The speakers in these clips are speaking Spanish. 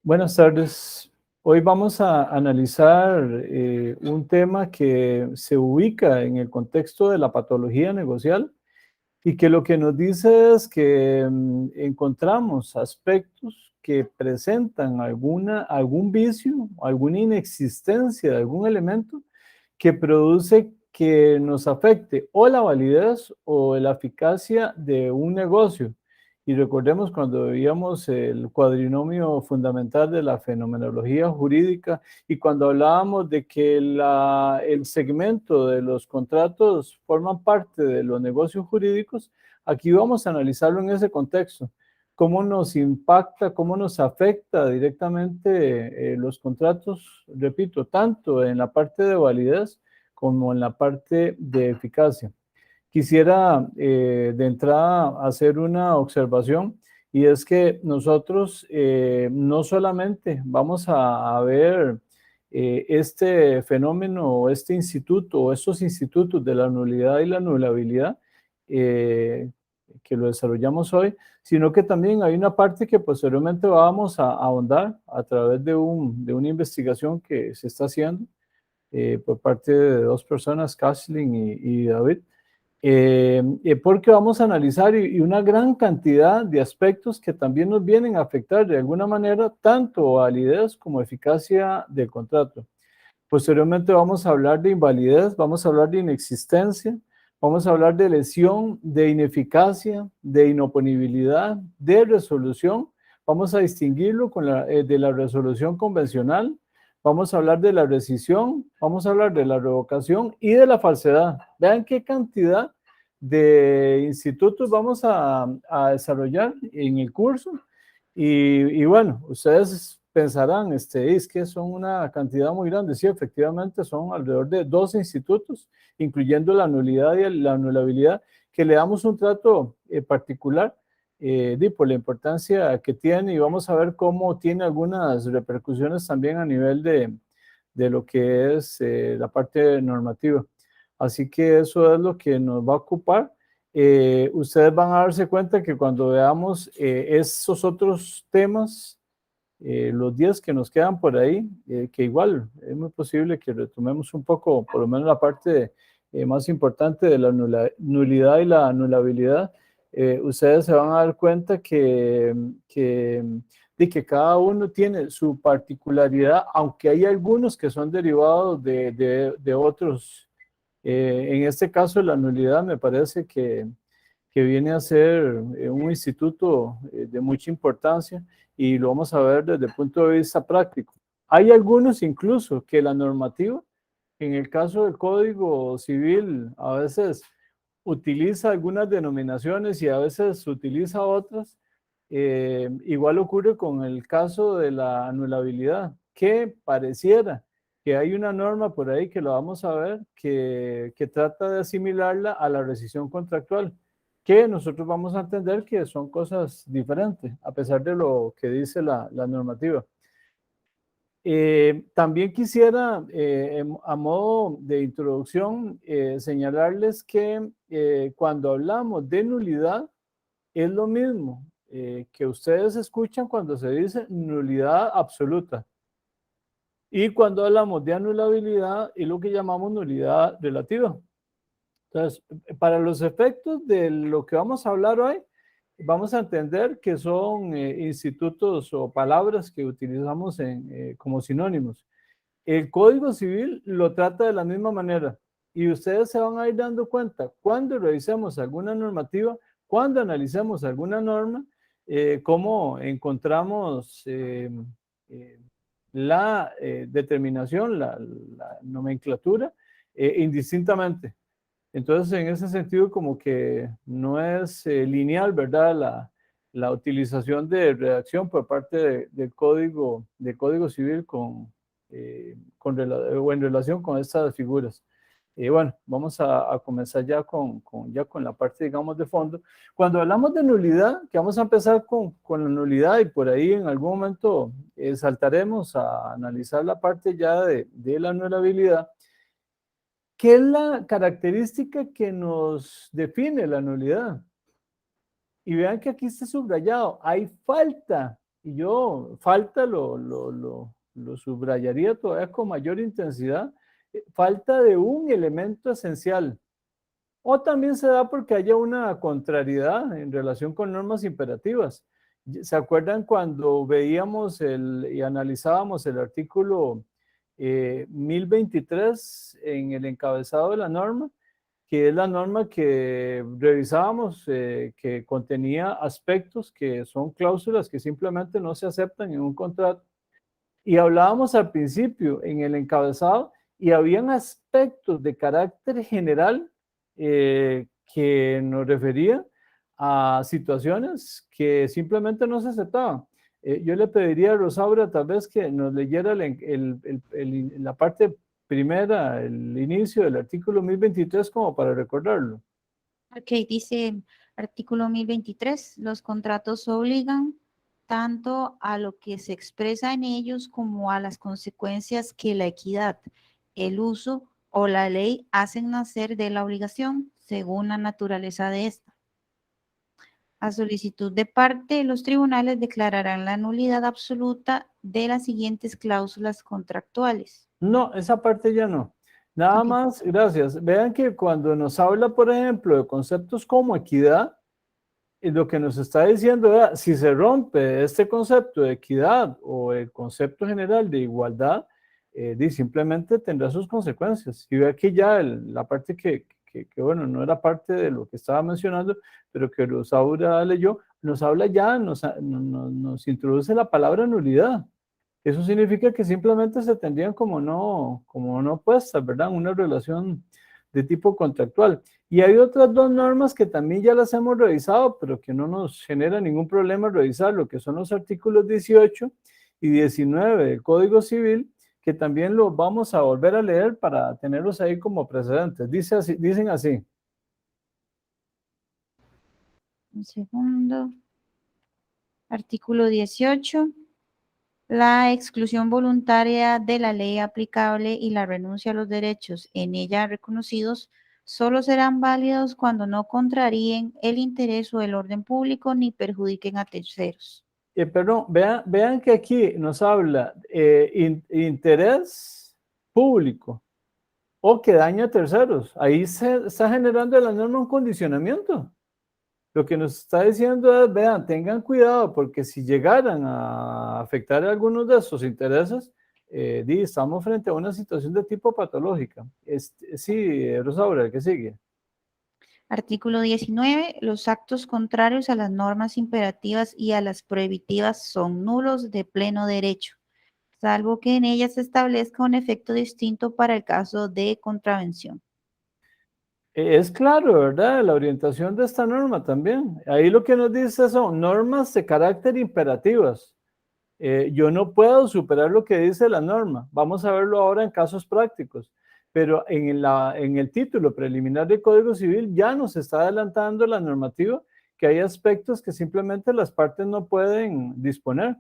Buenas tardes. Hoy vamos a analizar un tema que se ubica en el contexto de la patología negocial y que lo que nos dice es que encontramos aspectos que presentan algún vicio, alguna inexistencia de algún elemento que produce que nos afecte o la validez o la eficacia de un negocio. Y recordemos cuando veíamos el cuadrinomio fundamental de la fenomenología jurídica y cuando hablábamos de que el segmento de los contratos forman parte de los negocios jurídicos, aquí vamos a analizarlo en ese contexto. Cómo nos impacta, cómo nos afecta directamente los contratos, repito, tanto en la parte de validez como en la parte de eficacia. Quisiera de entrada hacer una observación y es que nosotros no solamente vamos a ver este fenómeno o este instituto o estos institutos de la nulidad y la anulabilidad eh, que lo desarrollamos hoy, sino que también hay una parte que posteriormente vamos a ahondar a través de una investigación que se está haciendo por parte de dos personas, Kathleen y David, porque vamos a analizar y una gran cantidad de aspectos que también nos vienen a afectar de alguna manera tanto validez como eficacia del contrato. Posteriormente vamos a hablar de invalidez, vamos a hablar de inexistencia, vamos a hablar de lesión, de ineficacia, de inoponibilidad, de resolución. Vamos a distinguirlo de la resolución convencional. Vamos a hablar de la rescisión, vamos a hablar de la revocación y de la falsedad. Vean qué cantidad de institutos vamos a desarrollar en el curso. Y bueno, ustedes pensarán, es que son una cantidad muy grande. Sí, efectivamente, son alrededor de 12 institutos, incluyendo la nulidad y la anulabilidad, que le damos un trato particular por la importancia que tiene y vamos a ver cómo tiene algunas repercusiones también a nivel de lo que es la parte normativa. Así que eso es lo que nos va a ocupar. Ustedes van a darse cuenta que cuando veamos esos otros temas, los días que nos quedan por ahí, que igual es muy posible que retomemos un poco, por lo menos la parte más importante de la nulidad y la anulabilidad, ustedes se van a dar cuenta de que cada uno tiene su particularidad, aunque hay algunos que son derivados de otros. En este caso, la nulidad me parece que viene a ser un instituto de mucha importancia y lo vamos a ver desde el punto de vista práctico. Hay algunos incluso que la normativa, en el caso del Código Civil, a veces utiliza algunas denominaciones y a veces utiliza otras. Igual ocurre con el caso de la anulabilidad, que pareciera que hay una norma por ahí que lo vamos a ver que trata de asimilarla a la rescisión contractual, que nosotros vamos a entender que son cosas diferentes, a pesar de lo que dice la normativa. También quisiera, a modo de introducción, señalarles que cuando hablamos de nulidad, es lo mismo que ustedes escuchan cuando se dice nulidad absoluta. Y cuando hablamos de anulabilidad, es lo que llamamos nulidad relativa. Entonces, para los efectos de lo que vamos a hablar hoy, vamos a entender que son institutos o palabras que utilizamos como sinónimos. El Código Civil lo trata de la misma manera y ustedes se van a ir dando cuenta cuando revisemos alguna normativa, cuando analicemos alguna norma, cómo encontramos eh, la determinación, la nomenclatura, indistintamente. Entonces, en ese sentido, como que no es lineal, ¿verdad? La utilización de redacción por parte del código civil o en relación con estas figuras. Bueno, vamos a comenzar ya ya con la parte, digamos, de fondo. Cuando hablamos de nulidad, que vamos a empezar con la nulidad y por ahí en algún momento saltaremos a analizar la parte ya de la anulabilidad. ¿Qué es la característica que nos define la nulidad? Y vean que aquí está subrayado, hay falta y yo falta lo subrayaría todavía con mayor intensidad, falta de un elemento esencial. O también se da porque haya una contrariedad en relación con normas imperativas. ¿Se acuerdan cuando veíamos y analizábamos el artículo 1023 en el encabezado de la norma? Que es la norma que revisábamos, que contenía aspectos que son cláusulas que simplemente no se aceptan en un contrato. Y hablábamos al principio en el encabezado y habían aspectos de carácter general que nos referían a situaciones que simplemente no se aceptaban. Yo le pediría a Rosaura tal vez que nos leyera la parte primera, el inicio del artículo 1023 como para recordarlo. Ok, dice artículo 1023, los contratos obligan tanto a lo que se expresa en ellos como a las consecuencias que la equidad, el uso o la ley hacen nacer de la obligación según la naturaleza de esta. A solicitud de parte, los tribunales declararán la nulidad absoluta de las siguientes cláusulas contractuales. No, esa parte ya no. Nada Ok. más, gracias. Vean que cuando nos habla, por ejemplo, de conceptos como equidad, lo que nos está diciendo, si se rompe este concepto de equidad o el concepto general de igualdad, simplemente tendrá sus consecuencias. Y ve aquí ya la parte bueno, no era parte de lo que estaba mencionando, pero que Rosaura leyó, nos habla ya, nos introduce la palabra nulidad. Eso significa que simplemente se tendrían como no puestas, ¿verdad? Una relación de tipo contractual. Y hay otras dos normas que también ya las hemos revisado, pero que no nos genera ningún problema revisarlo, que son los artículos 18 y 19 del Código Civil, que también los vamos a volver a leer para tenerlos ahí como precedentes. Dicen así. Un segundo. Artículo 18. La exclusión voluntaria de la ley aplicable y la renuncia a los derechos en ella reconocidos solo serán válidos cuando no contraríen el interés o el orden público ni perjudiquen a terceros. Perdón, vean que aquí nos habla interés público o que daña a terceros. Ahí se está generando en la norma un condicionamiento. Lo que nos está diciendo es, vean, tengan cuidado, porque si llegaran a afectar algunos de esos intereses, estamos frente a una situación de tipo patológica. Sí, Rosaura, ¿qué sigue? Artículo 19. Los actos contrarios a las normas imperativas y a las prohibitivas son nulos de pleno derecho, salvo que en ellas se establezca un efecto distinto para el caso de contravención. Es claro, ¿verdad? La orientación de esta norma también. Ahí lo que nos dice son normas de carácter imperativas. Yo no puedo superar lo que dice la norma. Vamos a verlo ahora en casos prácticos. Pero en el título preliminar del Código Civil ya nos está adelantando la normativa que hay aspectos que simplemente las partes no pueden disponer.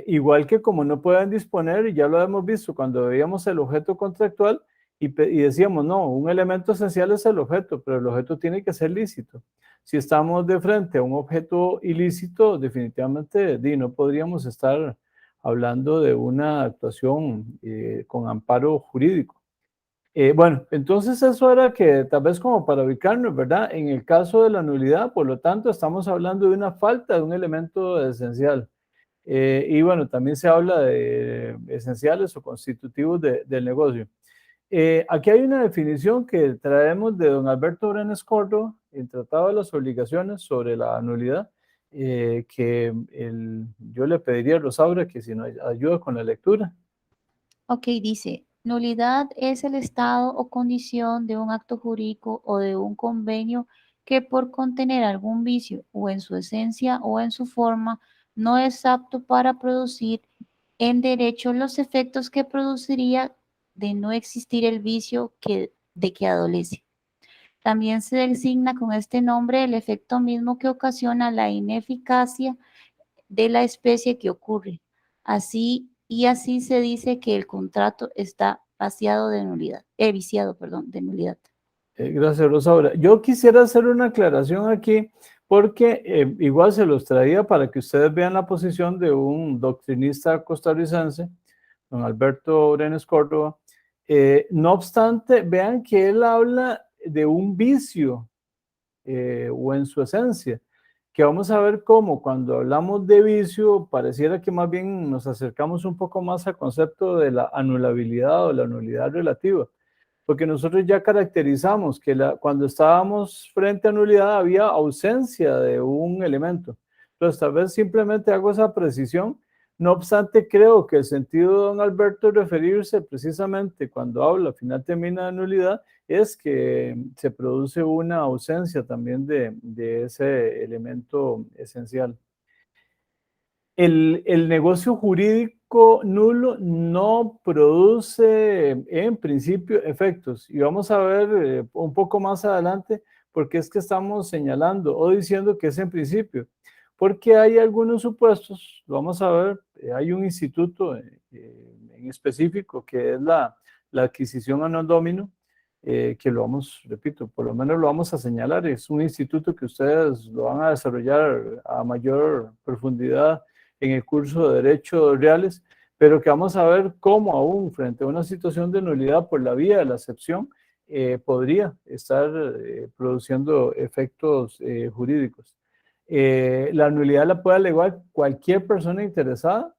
Igual que como no pueden disponer, y ya lo hemos visto cuando veíamos el objeto contractual y decíamos, no, un elemento esencial es el objeto, pero el objeto tiene que ser lícito. Si estamos de frente a un objeto ilícito, definitivamente no podríamos estar hablando de una actuación con amparo jurídico. Bueno, entonces eso era que tal vez como para ubicarnos, ¿verdad? En el caso de la nulidad, por lo tanto, estamos hablando de una falta de un elemento esencial. Y bueno, también se habla de esenciales o constitutivos del negocio. Aquí hay una definición que traemos de don Alberto Brenes Córdoba, el Tratado de las Obligaciones sobre la nulidad, yo le pediría a Rosaura que si nos ayuda con la lectura. Ok, dice, nulidad es el estado o condición de un acto jurídico o de un convenio que por contener algún vicio o en su esencia o en su forma no es apto para producir en derecho los efectos que produciría de no existir el vicio de que adolece. También se designa con este nombre el efecto mismo que ocasiona la ineficacia de la especie que ocurre. Así se dice que el contrato está viciado de nulidad, viciado, perdón, de nulidad. Gracias, Rosaura. Yo quisiera hacer una aclaración aquí, porque igual se los traía para que ustedes vean la posición de un doctrinista costarricense, don Alberto Brenes Córdoba. No obstante, vean que él habla de un vicio o en su esencia, que vamos a ver cómo cuando hablamos de vicio, pareciera que más bien nos acercamos un poco más al concepto de la anulabilidad o la nulidad relativa, porque nosotros ya caracterizamos que cuando estábamos frente a nulidad había ausencia de un elemento. Entonces, tal vez simplemente hago esa precisión. No obstante, creo que el sentido de don Alberto referirse precisamente cuando habla, al final termina de nulidad, es que se produce una ausencia también de ese elemento esencial. El negocio jurídico nulo no produce en principio efectos y vamos a ver un poco más adelante por qué es que estamos señalando o diciendo que es en principio, porque hay algunos supuestos, lo vamos a ver, hay un instituto en específico que es la adquisición a non domino, que lo vamos, repito, por lo menos lo vamos a señalar, es un instituto que ustedes lo van a desarrollar a mayor profundidad en el curso de Derechos Reales, pero que vamos a ver cómo aún frente a una situación de nulidad por la vía de la excepción, podría estar produciendo efectos jurídicos. La nulidad la puede alegar cualquier persona interesada,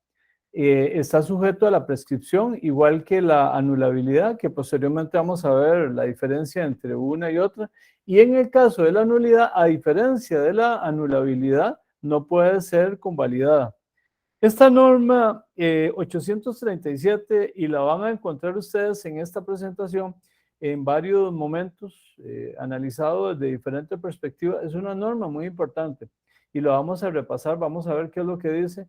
está sujeto a la prescripción, igual que la anulabilidad, que posteriormente vamos a ver la diferencia entre una y otra. Y en el caso de la nulidad, a diferencia de la anulabilidad, no puede ser convalidada. Esta norma 837, y la van a encontrar ustedes en esta presentación en varios momentos, analizado desde diferentes perspectivas, es una norma muy importante y lo vamos a repasar, vamos a ver qué es lo que dice.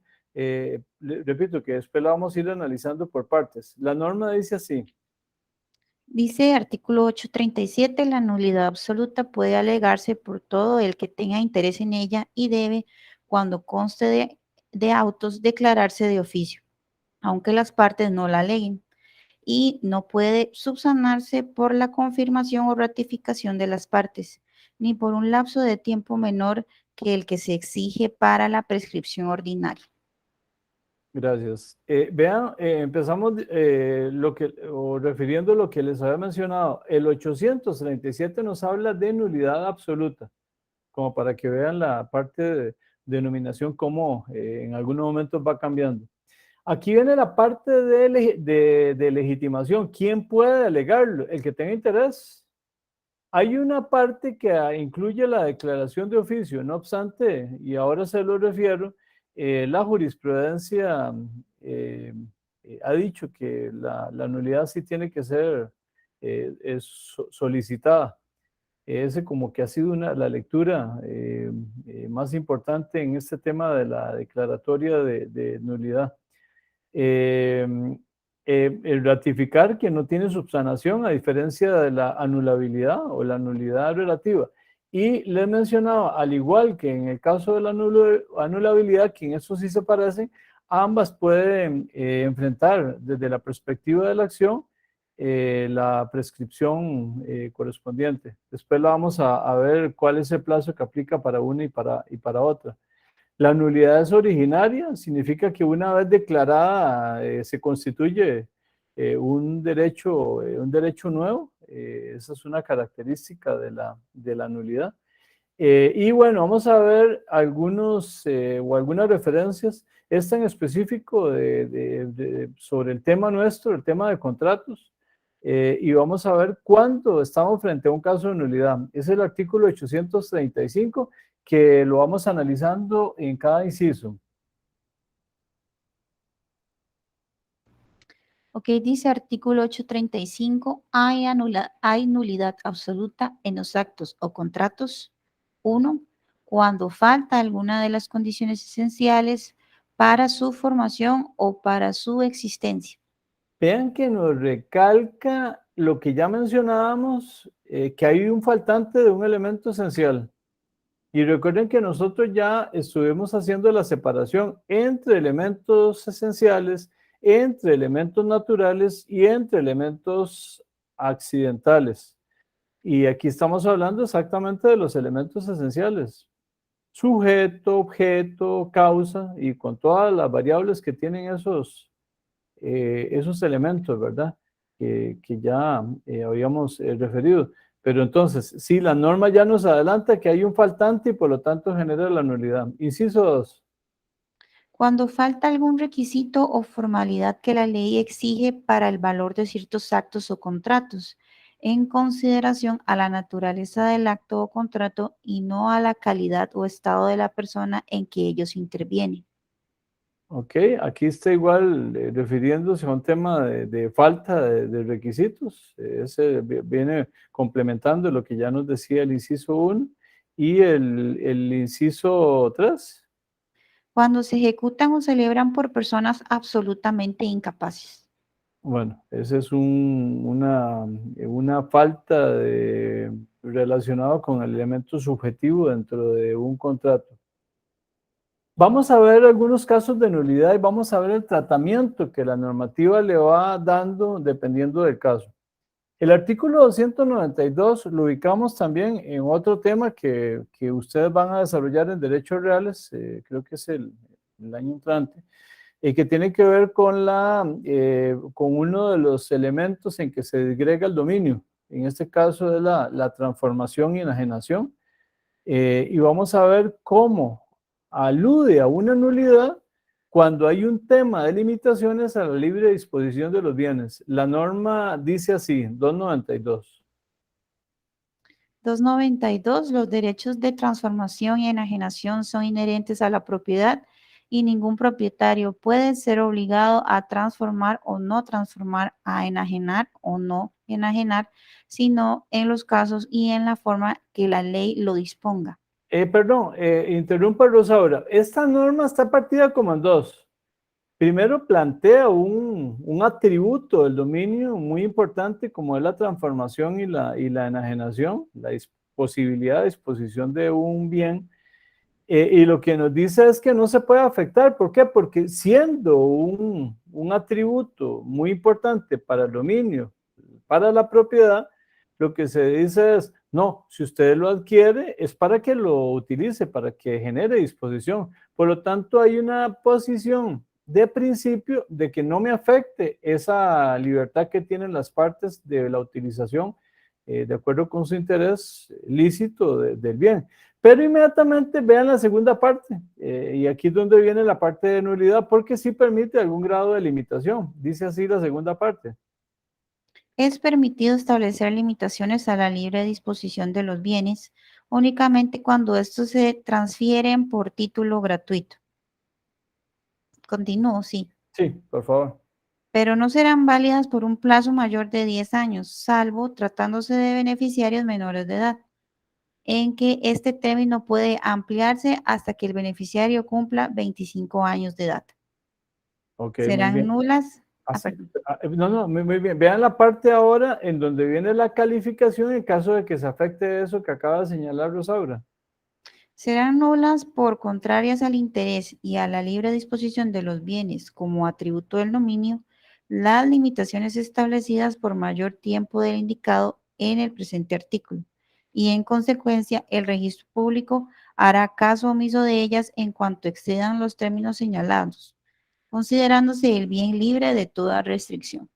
Repito que después la vamos a ir analizando por partes. La norma dice así. Dice artículo 837, la nulidad absoluta puede alegarse por todo el que tenga interés en ella y debe, cuando conste de autos, declararse de oficio, aunque las partes no la aleguen, y no puede subsanarse por la confirmación o ratificación de las partes, ni por un lapso de tiempo menor que el que se exige para la prescripción ordinaria. Gracias. Vean, empezamos o refiriendo lo que les había mencionado. El 837 nos habla de nulidad absoluta, como para que vean la parte de denominación, cómo en algunos momentos va cambiando. Aquí viene la parte de legitimación. ¿Quién puede alegarlo? El que tenga interés. Hay una parte que incluye la declaración de oficio, no obstante, y ahora se lo refiero, la jurisprudencia ha dicho que la nulidad sí tiene que ser solicitada. Ese como que ha sido la lectura más importante en este tema de la declaratoria de nulidad. El ratificar que no tiene subsanación a diferencia de la anulabilidad o la nulidad relativa. Y les mencionaba, al igual que en el caso de la anulabilidad, que en eso sí se parecen, ambas pueden enfrentar desde la perspectiva de la acción la prescripción correspondiente. Después la vamos a ver cuál es el plazo que aplica para una y para otra. La nulidad es originaria, significa que una vez declarada se constituye un derecho nuevo. Esa es una característica de la nulidad. Y bueno, vamos a ver algunos o algunas referencias. Esta en específico sobre el tema nuestro, el tema de contratos. Y vamos a ver cuándo estamos frente a un caso de nulidad. Es el artículo 835 que lo vamos analizando en cada inciso. Ok, dice artículo 835, hay nulidad absoluta en los actos o contratos. 1. Cuando falta alguna de las condiciones esenciales para su formación o para su existencia. Vean que nos recalca lo que ya mencionábamos, que hay un faltante de un elemento esencial. Y recuerden que nosotros ya estuvimos haciendo la separación entre elementos esenciales, entre elementos naturales y entre elementos accidentales. Y aquí estamos hablando exactamente de los elementos esenciales. sujeto, objeto, causa y con todas las variables que tienen esos elementos, ¿verdad? Que ya habíamos referido. Pero entonces, si la norma ya nos adelanta que hay un faltante y por lo tanto genera la nulidad. Inciso 2. Cuando falta algún requisito o formalidad que la ley exige para el valor de ciertos actos o contratos, en consideración a la naturaleza del acto o contrato y no a la calidad o estado de la persona en que ellos intervienen. Ok, aquí está igual refiriéndose a un tema de falta de requisitos. Ese viene complementando lo que ya nos decía el inciso 1 y el inciso 3. Cuando se ejecutan o celebran por personas absolutamente incapaces. Bueno, esa es una falta relacionada con el elemento subjetivo dentro de un contrato. Vamos a ver algunos casos de nulidad y vamos a ver el tratamiento que la normativa le va dando dependiendo del caso. El artículo 292 lo ubicamos también en otro tema que ustedes van a desarrollar en derechos reales, creo que es el año entrante, que tiene que ver con uno de los elementos en que se disgrega el dominio. En este caso es la transformación y enajenación. Y vamos a ver cómo alude a una nulidad cuando hay un tema de limitaciones a la libre disposición de los bienes. La norma dice así, 292. 292. Los derechos de transformación y enajenación son inherentes a la propiedad y ningún propietario puede ser obligado a transformar o no transformar, a enajenar o no enajenar, sino en los casos y en la forma que la ley lo disponga. Perdón, interrumpa Rosaura. Esta norma está partida como en dos. Primero plantea un atributo del dominio muy importante como es la transformación y la enajenación, la posibilidad de disposición de un bien. Y lo que nos dice es que no se puede afectar. ¿Por qué? Porque siendo un atributo muy importante para el dominio, para la propiedad, lo que se dice es, no, si usted lo adquiere es para que lo utilice, para que genere disposición. Por lo tanto, hay una posición de principio de que no me afecte esa libertad que tienen las partes de la utilización de acuerdo con su interés lícito del bien. Pero inmediatamente vean la segunda parte, y aquí es donde viene la parte de nulidad, porque sí permite algún grado de limitación. Dice así la segunda parte. Es permitido establecer limitaciones a la libre disposición de los bienes únicamente cuando estos se transfieren por título gratuito. Continúo, sí. Sí, por favor. Pero no serán válidas por un plazo mayor de 10 años, salvo tratándose de beneficiarios menores de edad, en que este término puede ampliarse hasta que el beneficiario cumpla 25 años de edad. Ok, muy Serán bien. nulas. Así, no, no, muy bien. Vean la parte ahora en donde viene la calificación en caso de que se afecte eso que acaba de señalar Rosaura. Serán nulas por contrarias al interés y a la libre disposición de los bienes como atributo del dominio, las limitaciones establecidas por mayor tiempo del indicado en el presente artículo, y en consecuencia el registro público hará caso omiso de ellas en cuanto excedan los términos señalados, considerándose el bien libre de toda restricción.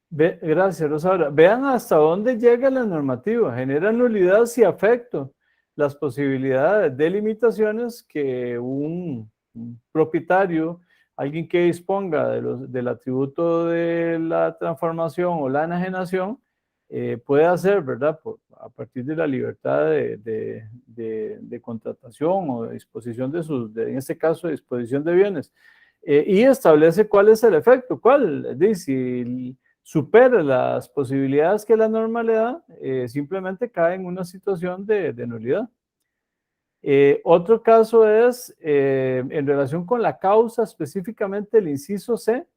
Gracias, Rosaura. Vean hasta dónde llega la normativa. Genera nulidad si afecto las posibilidades de limitaciones que un propietario, alguien que disponga del atributo de la transformación o la enajenación, puede hacer, ¿verdad? A partir de la libertad de contratación o de disposición en este caso, de disposición de bienes. Y establece cuál es el efecto, cuál, dice, si supera las posibilidades que la norma le da, simplemente cae en una situación de nulidad. Otro caso es en relación con la causa, específicamente el inciso C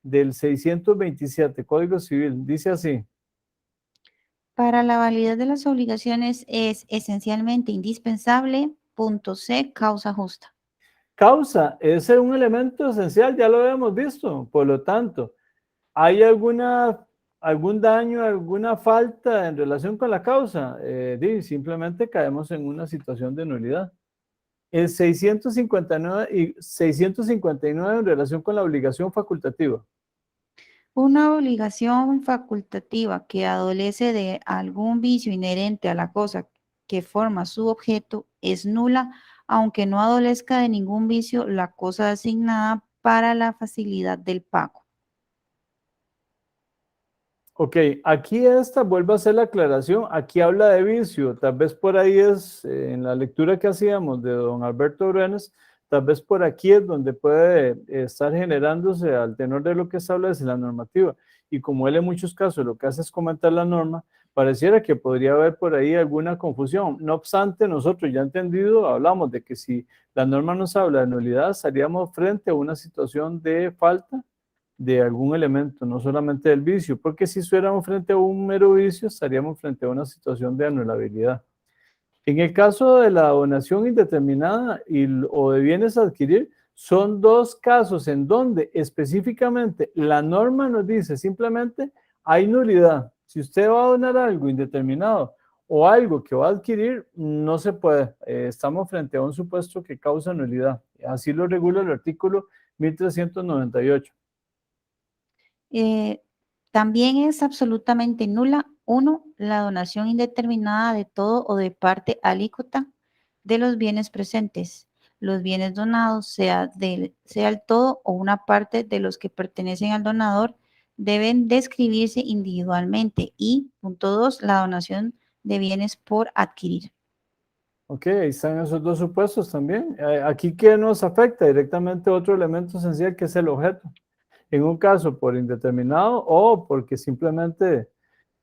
del 627, Código Civil. Dice así. Para la validez de las obligaciones es esencialmente indispensable, punto C, causa justa. Causa es un elemento esencial, ya lo habíamos visto. Por lo tanto, ¿hay algún daño, alguna falta en relación con la causa? Simplemente caemos en una situación de nulidad. El 659 en relación con la obligación facultativa. Una obligación facultativa que adolece de algún vicio inherente a la cosa que forma su objeto es nula, aunque no adolezca de ningún vicio la cosa asignada para la facilidad del pago. Ok, aquí esta vuelve a hacer la aclaración, aquí habla de vicio, tal vez por ahí es, en la lectura que hacíamos de don Alberto Brenes, tal vez por aquí es donde puede estar generándose al tenor de lo que establece la normativa, y como él en muchos casos lo que hace es comentar la norma, pareciera que podría haber por ahí alguna confusión. No obstante, nosotros ya entendido, hablamos de que si la norma nos habla de nulidad, estaríamos frente a una situación de falta de algún elemento, no solamente del vicio, porque si estuviéramos frente a un mero vicio, estaríamos frente a una situación de anulabilidad. En el caso de la donación indeterminada o de bienes a adquirir, son dos casos en donde específicamente la norma nos dice simplemente hay nulidad. Si usted va a donar algo indeterminado o algo que va a adquirir, no se puede. Estamos frente a un supuesto que causa nulidad. Así lo regula el artículo 1398. También es absolutamente nula, uno, la donación indeterminada de todo o de parte alícuota de los bienes presentes. Los bienes donados, sea el todo o una parte de los que pertenecen al donador, deben describirse individualmente. Y, punto dos, la donación de bienes por adquirir. Ok, ahí están esos dos supuestos también. Aquí, ¿qué nos afecta? Directamente otro elemento esencial que es el objeto. En un caso por indeterminado o porque simplemente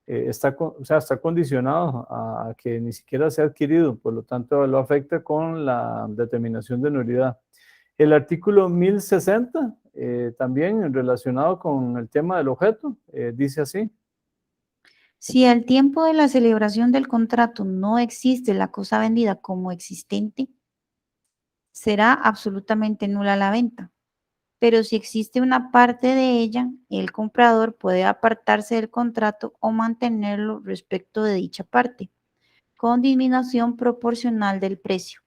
o sea, está condicionado a que ni siquiera sea adquirido, por lo tanto lo afecta con la determinación de nulidad. El artículo 1060, también relacionado con el tema del objeto, dice así. Si al tiempo de la celebración del contrato no existe la cosa vendida como existente, será absolutamente nula la venta. Pero si existe una parte de ella, el comprador puede apartarse del contrato o mantenerlo respecto de dicha parte, con disminución proporcional del precio.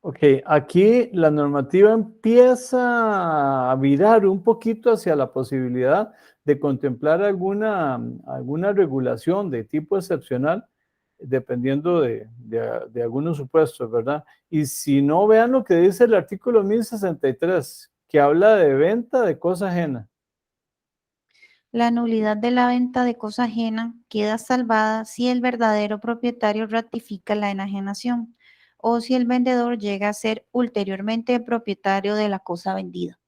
Ok, aquí la normativa empieza a virar un poquito hacia la posibilidad de contemplar alguna regulación de tipo excepcional, dependiendo de algunos supuestos, ¿verdad? Y si no, vean lo que dice el artículo 1063, que habla de venta de cosa ajena. La nulidad de la venta de cosa ajena queda salvada si el verdadero propietario ratifica la enajenación o si el vendedor llega a ser ulteriormente el propietario de la cosa vendida.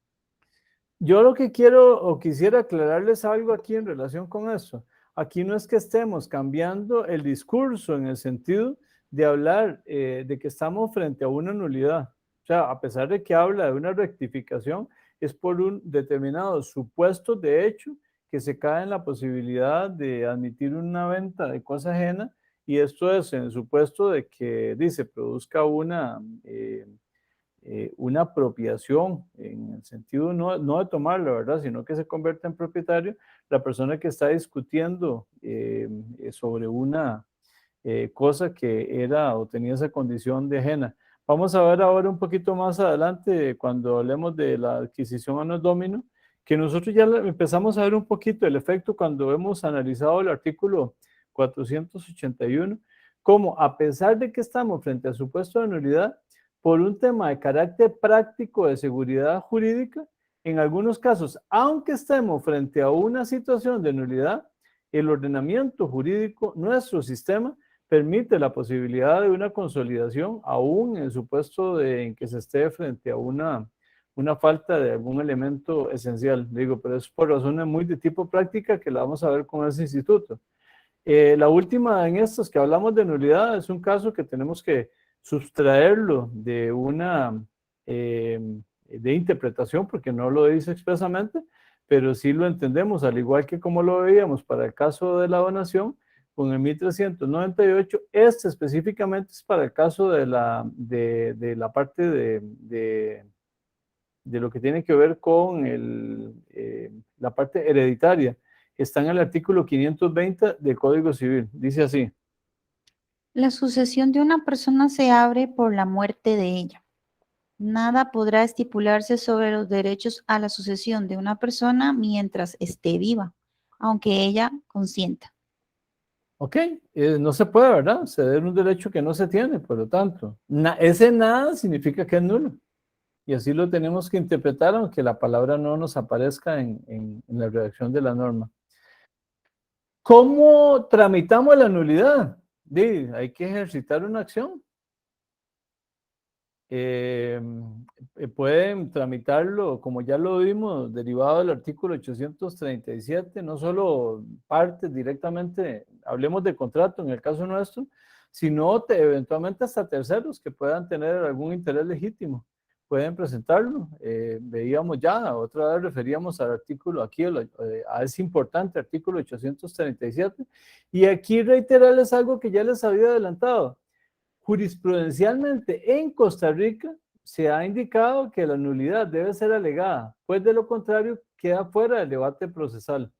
Yo lo que quiero o quisiera aclararles algo aquí en relación con eso. Aquí no es que estemos cambiando el discurso en el sentido de hablar de que estamos frente a una nulidad. O sea, a pesar de que habla de una rectificación, es por un determinado supuesto de hecho que se cae en la posibilidad de admitir una venta de cosa ajena, y esto es en el supuesto de que dice produzca una apropiación, en el sentido no de tomarlo, ¿verdad? Sino que se convierte en propietario la persona que está discutiendo sobre una cosa que era o tenía esa condición de ajena. Vamos a ver ahora un poquito más adelante, cuando hablemos de la adquisición a no domino, que nosotros ya empezamos a ver un poquito el efecto cuando hemos analizado el artículo 481, como a pesar de que estamos frente al supuesto de nulidad, por un tema de carácter práctico de seguridad jurídica, en algunos casos, aunque estemos frente a una situación de nulidad, el ordenamiento jurídico, nuestro sistema, permite la posibilidad de una consolidación, aún en el supuesto en que se esté frente a una falta de algún elemento esencial. Digo, pero es por razones muy de tipo práctica que la vamos a ver con ese instituto. La última en estos que hablamos de nulidad es un caso que tenemos que sustraerlo de una de interpretación, porque no lo dice expresamente, pero sí lo entendemos, al igual que como lo veíamos para el caso de la donación, con el 1398, este específicamente es para el caso de la parte de lo que tiene que ver con la parte hereditaria. Está en el artículo 520 del Código Civil. Dice así: La sucesión de una persona se abre por la muerte de ella. Nada podrá estipularse sobre los derechos a la sucesión de una persona mientras esté viva, aunque ella consienta. Ok, no se puede, ¿verdad? Ceder un derecho que no se tiene, por lo tanto. Ese nada significa que es nulo. Y así lo tenemos que interpretar, aunque la palabra no nos aparezca en la redacción de la norma. ¿Cómo tramitamos la nulidad? Hay que ejercitar una acción. Eh, Pueden tramitarlo, como ya lo vimos, derivado del artículo 837, no solo partes directamente, hablemos de contrato en el caso nuestro, sino eventualmente hasta terceros que puedan tener algún interés legítimo, pueden presentarlo. Veíamos ya, otra vez referíamos al artículo aquí, a ese importante artículo 837, y aquí reiterarles algo que ya les había adelantado. Jurisprudencialmente en Costa Rica se ha indicado que la nulidad debe ser alegada, pues de lo contrario queda fuera del debate procesal.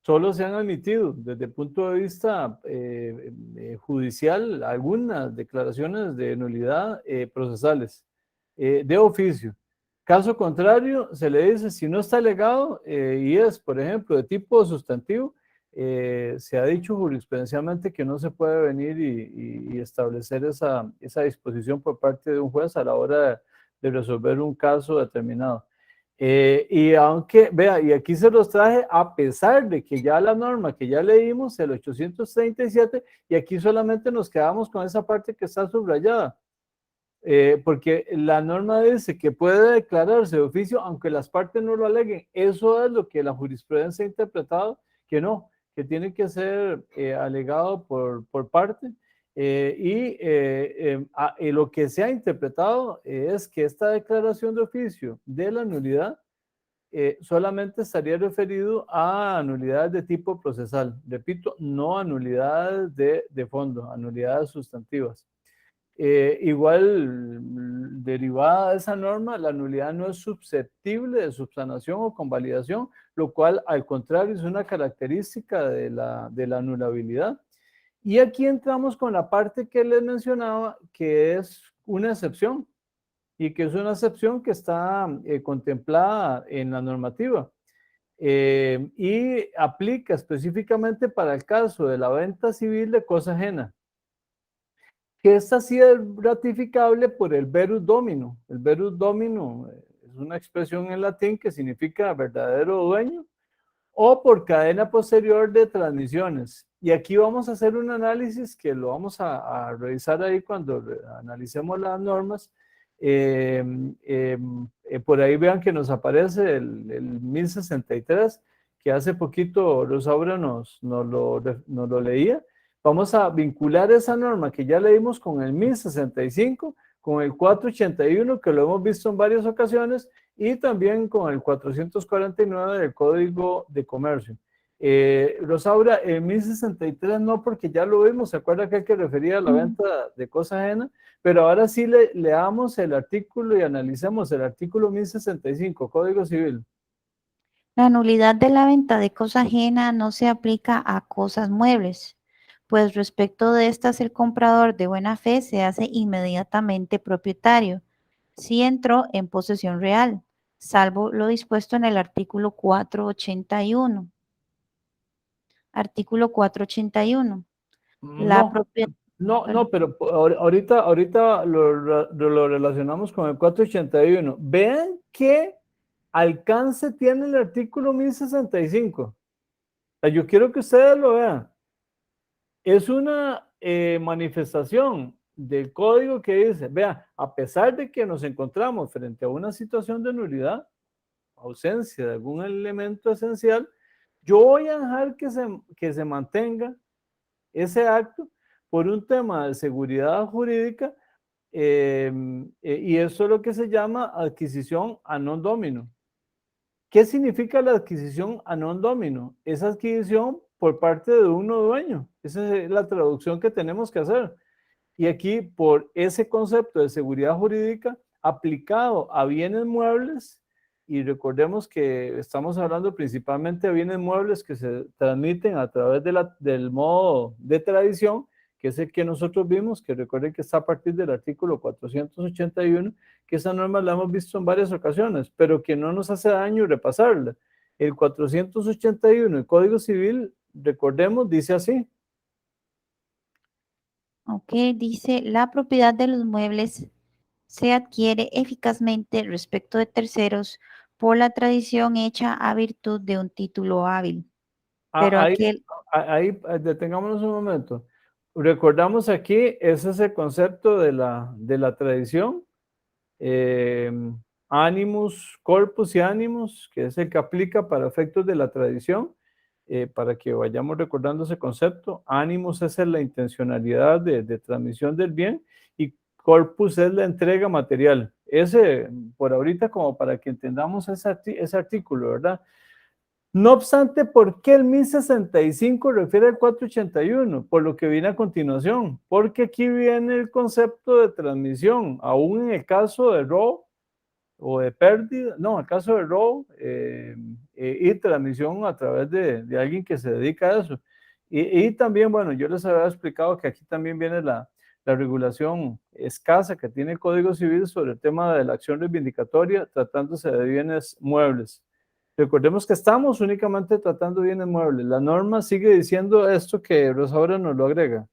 Solo se han admitido desde el punto de vista judicial algunas declaraciones de nulidad procesales de oficio. Caso contrario, se le dice si no está alegado y es, por ejemplo, de tipo sustantivo, se ha dicho jurisprudencialmente que no se puede venir y establecer esa disposición por parte de un juez a la hora de resolver un caso determinado. Y aunque, vea, y aquí se los traje a pesar de que ya la norma que ya leímos, el 837, y aquí solamente nos quedamos con esa parte que está subrayada. Porque la norma dice que puede declararse de oficio aunque las partes no lo aleguen. Eso es lo que la jurisprudencia ha interpretado, que no, que tiene que ser alegado por parte. Y lo que se ha interpretado es que esta declaración de oficio de la nulidad solamente estaría referido a nulidades de tipo procesal. Repito, no a nulidades de fondo, a nulidades sustantivas. Igual, derivada de esa norma, la nulidad no es susceptible de subsanación o convalidación, lo cual al contrario es una característica de la anulabilidad. Y aquí entramos con la parte que les mencionaba, que es una excepción, y que es una excepción que está contemplada en la normativa. Y aplica específicamente para el caso de la venta civil de cosa ajena, que esta sí es ratificable por el verus domino. El verus domino es una expresión en latín que significa verdadero dueño, o por cadena posterior de transmisiones. Y aquí vamos a hacer un análisis que lo vamos a revisar ahí cuando analicemos las normas. Por ahí vean que nos aparece el 1063, que hace poquito Rosaura nos lo leía. Vamos a vincular esa norma que ya leímos con el 1065, con el 481, que lo hemos visto en varias ocasiones, y también con el 449 del Código de Comercio. Rosaura, el 1063 no, porque ya lo vimos, se acuerda que refería a la venta de cosa ajena, pero ahora sí leamos el artículo y analicemos el artículo 1065, Código Civil. La nulidad de la venta de cosa ajena no se aplica a cosas muebles, pues respecto de estas el comprador de buena fe se hace inmediatamente propietario, si entró en posesión real, salvo lo dispuesto en el artículo 481. Artículo 481. La No, propiedad. no, pero ahorita lo relacionamos con el 481. Vean qué alcance tiene el artículo 1065. Yo quiero que ustedes lo vean. Es una manifestación del código que dice, vea, a pesar de que nos encontramos frente a una situación de nulidad, ausencia de algún elemento esencial, yo voy a dejar que se mantenga ese acto por un tema de seguridad jurídica, y eso es lo que se llama adquisición a non domino. ¿Qué significa la adquisición a non domino? Es adquisición por parte de un no dueño. Esa es la traducción que tenemos que hacer. Y aquí, por ese concepto de seguridad jurídica aplicado a bienes muebles, y recordemos que estamos hablando principalmente de bienes muebles que se transmiten a través del modo de tradición, que es el que nosotros vimos, que recuerden que está a partir del artículo 481, que esa norma la hemos visto en varias ocasiones, pero que no nos hace daño repasarla. El 481, el Código Civil, recordemos, dice así. Ok, dice, la propiedad de los muebles se adquiere eficazmente respecto de terceros por la tradición hecha a virtud de un título hábil. Pero Ahí, aquel, detengámonos un momento. Recordamos aquí, ese es el concepto de la tradición, eh, animus, corpus y animus, que es el que aplica para efectos de la tradición, para que vayamos recordando ese concepto. Animus es la intencionalidad de transmisión del bien y corpus es la entrega material. Ese, por ahorita, como para que entendamos ese artículo, ¿verdad? No obstante, ¿por qué el 1065 refiere al 481? Por lo que viene a continuación, porque aquí viene el concepto de transmisión, aún en el caso de robo o de pérdida, no, en el caso de robo y transmisión a través de alguien que se dedica a eso. Y también, bueno, yo les había explicado que aquí también viene la regulación escasa que tiene el Código Civil sobre el tema de la acción reivindicatoria tratándose de bienes muebles. Recordemos que estamos únicamente tratando bienes muebles. La norma sigue diciendo esto que Rosaura nos lo agrega.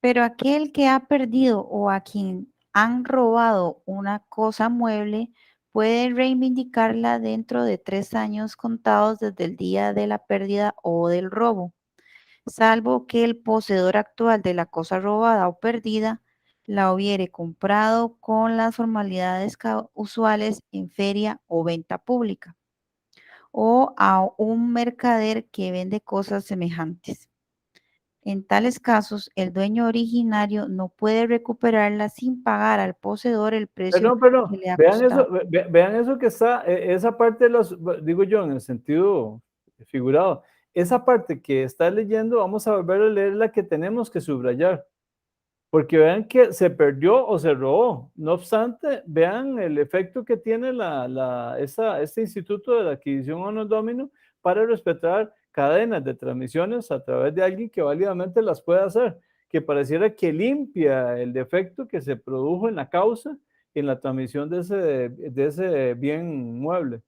pero aquel que ha perdido o a quien han robado una cosa mueble puede reivindicarla dentro de 3 años contados desde el día de la pérdida o del robo, salvo que el poseedor actual de la cosa robada o perdida la hubiere comprado con las formalidades usuales en feria o venta pública, o a un mercader que vende cosas semejantes. En tales casos, el dueño originario no puede recuperarla sin pagar al poseedor el precio que Pero le ha vean eso, costado. vean eso que está, esa parte de los, digo yo en el sentido figurado, esa parte que está leyendo, vamos a volver a leer la que tenemos que subrayar, porque vean que se perdió o se robó. No obstante, vean el efecto que tiene este instituto de la adquisición o no domino para respetar cadenas de transmisiones a través de alguien que válidamente las puede hacer, que pareciera que limpia el defecto que se produjo en la causa en la transmisión de ese bien mueble.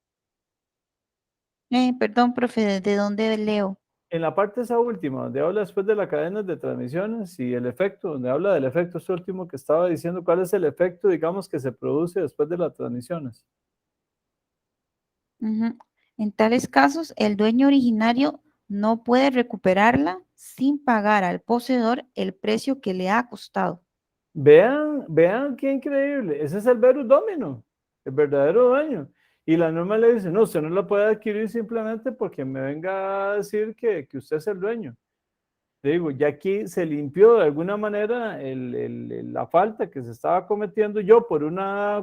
Perdón, profe, ¿de dónde leo? En la parte esa última, donde habla después de las cadenas de transmisiones y el efecto, donde habla del efecto, este último que estaba diciendo, cuál es el efecto, digamos, que se produce después de las transmisiones. Ujú. En tales casos, el dueño originario no puede recuperarla sin pagar al poseedor el precio que le ha costado. Vean qué increíble. Ese es el verus domino, el verdadero dueño. Y la norma le dice, no, usted no la puede adquirir simplemente porque me venga a decir que usted es el dueño. Le digo, ya aquí se limpió de alguna manera la falta que se estaba cometiendo. Yo, por un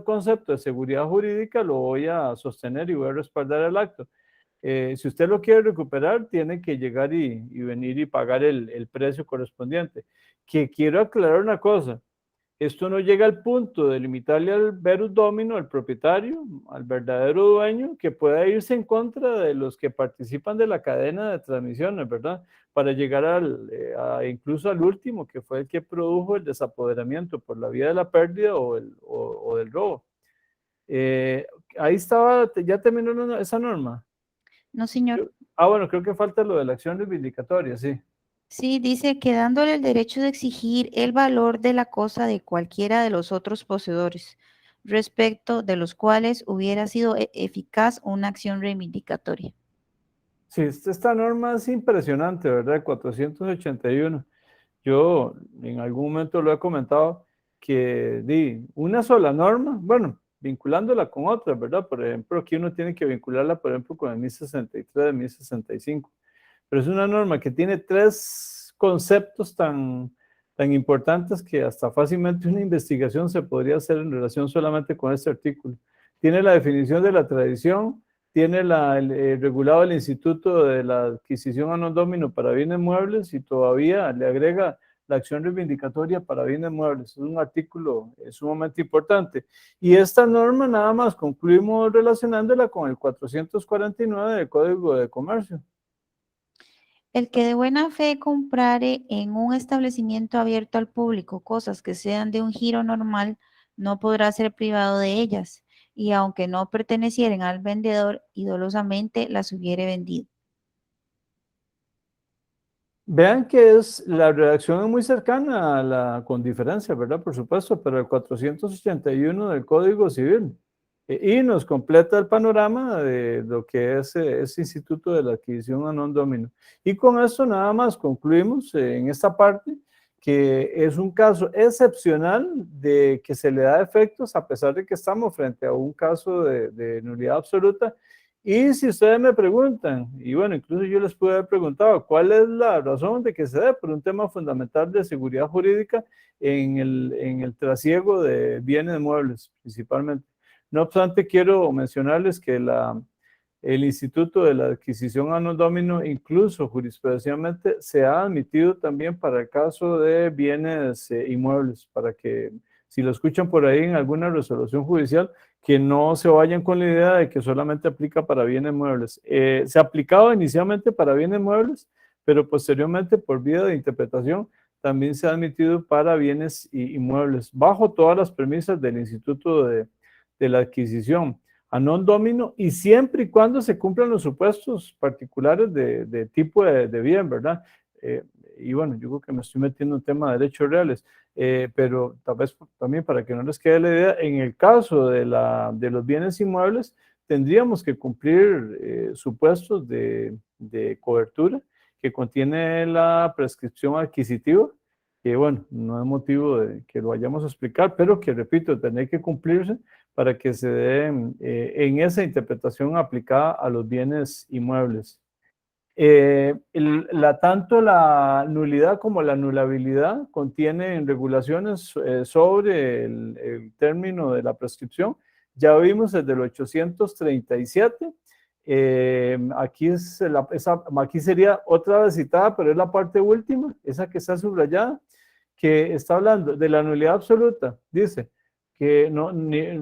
concepto de seguridad jurídica, lo voy a sostener y voy a respaldar el acto. Si usted lo quiere recuperar, tiene que llegar y venir y pagar el precio correspondiente. Que quiero aclarar una cosa. Esto no llega al punto de limitarle al verus domino, al propietario, al verdadero dueño, que pueda irse en contra de los que participan de la cadena de transmisiones, ¿verdad? Para llegar incluso al último, que fue el que produjo el desapoderamiento por la vía de la pérdida o del robo. Eh, Ahí estaba, ya terminó esa norma. No, señor. Bueno, creo que falta lo de la acción reivindicatoria, sí. Sí, dice que dándole el derecho de exigir el valor de la cosa de cualquiera de los otros poseedores, respecto de los cuales hubiera sido eficaz una acción reivindicatoria. Sí, esta norma es impresionante, ¿verdad? 481. Yo en algún momento lo he comentado que di una sola norma, bueno, vinculándola con otras, ¿verdad? Por ejemplo, aquí uno tiene que vincularla, por ejemplo, con el 1063, el 1065, pero es una norma que tiene tres conceptos tan importantes que hasta fácilmente una investigación se podría hacer en relación solamente con este artículo. Tiene la definición de la tradición, tiene regulado el Instituto de la Adquisición a non domino para bienes muebles y todavía le agrega la acción reivindicatoria para bienes muebles. Es un artículo sumamente importante. Y esta norma nada más concluimos relacionándola con el 449 del Código de Comercio. El que de buena fe comprare en un establecimiento abierto al público cosas que sean de un giro normal, no podrá ser privado de ellas, y aunque no pertenecieren al vendedor y dolosamente las hubiere vendido. Vean que la redacción es muy cercana a con diferencia, ¿verdad? Por supuesto, pero el 481 del Código Civil. Y nos completa el panorama de lo que es ese instituto de la adquisición a non domino. Y con esto nada más concluimos en esta parte que es un caso excepcional de que se le da efectos a pesar de que estamos frente a un caso de nulidad absoluta. Y si ustedes me preguntan, y bueno, incluso yo les pude haber preguntado, ¿cuál es la razón de que se dé por un tema fundamental de seguridad jurídica en el trasiego de bienes muebles, principalmente? No obstante, quiero mencionarles que el Instituto de la Adquisición a non domino, incluso jurisprudencialmente, se ha admitido también para el caso de bienes inmuebles, para que si lo escuchan por ahí en alguna resolución judicial, que no se vayan con la idea de que solamente aplica para bienes muebles. Se aplicaba inicialmente para bienes muebles, pero posteriormente por vía de interpretación también se ha admitido para bienes inmuebles, bajo todas las premisas del Instituto de la Adquisición a non domino y siempre y cuando se cumplan los supuestos particulares de tipo de bien, ¿verdad? Y bueno, yo creo que me estoy metiendo en tema de derechos reales, pero tal vez también para que no les quede la idea, en el caso de los bienes inmuebles, tendríamos que cumplir supuestos de cobertura que contiene la prescripción adquisitiva, que bueno, no es motivo de que lo vayamos a explicar, pero que repito, tiene que cumplirse para que se dé en esa interpretación aplicada a los bienes inmuebles. Tanto la nulidad como la anulabilidad contienen regulaciones sobre el término de la prescripción. Ya vimos desde el 837. Aquí sería otra vez citada, pero es la parte última, esa que está subrayada, que está hablando de la nulidad absoluta. Dice que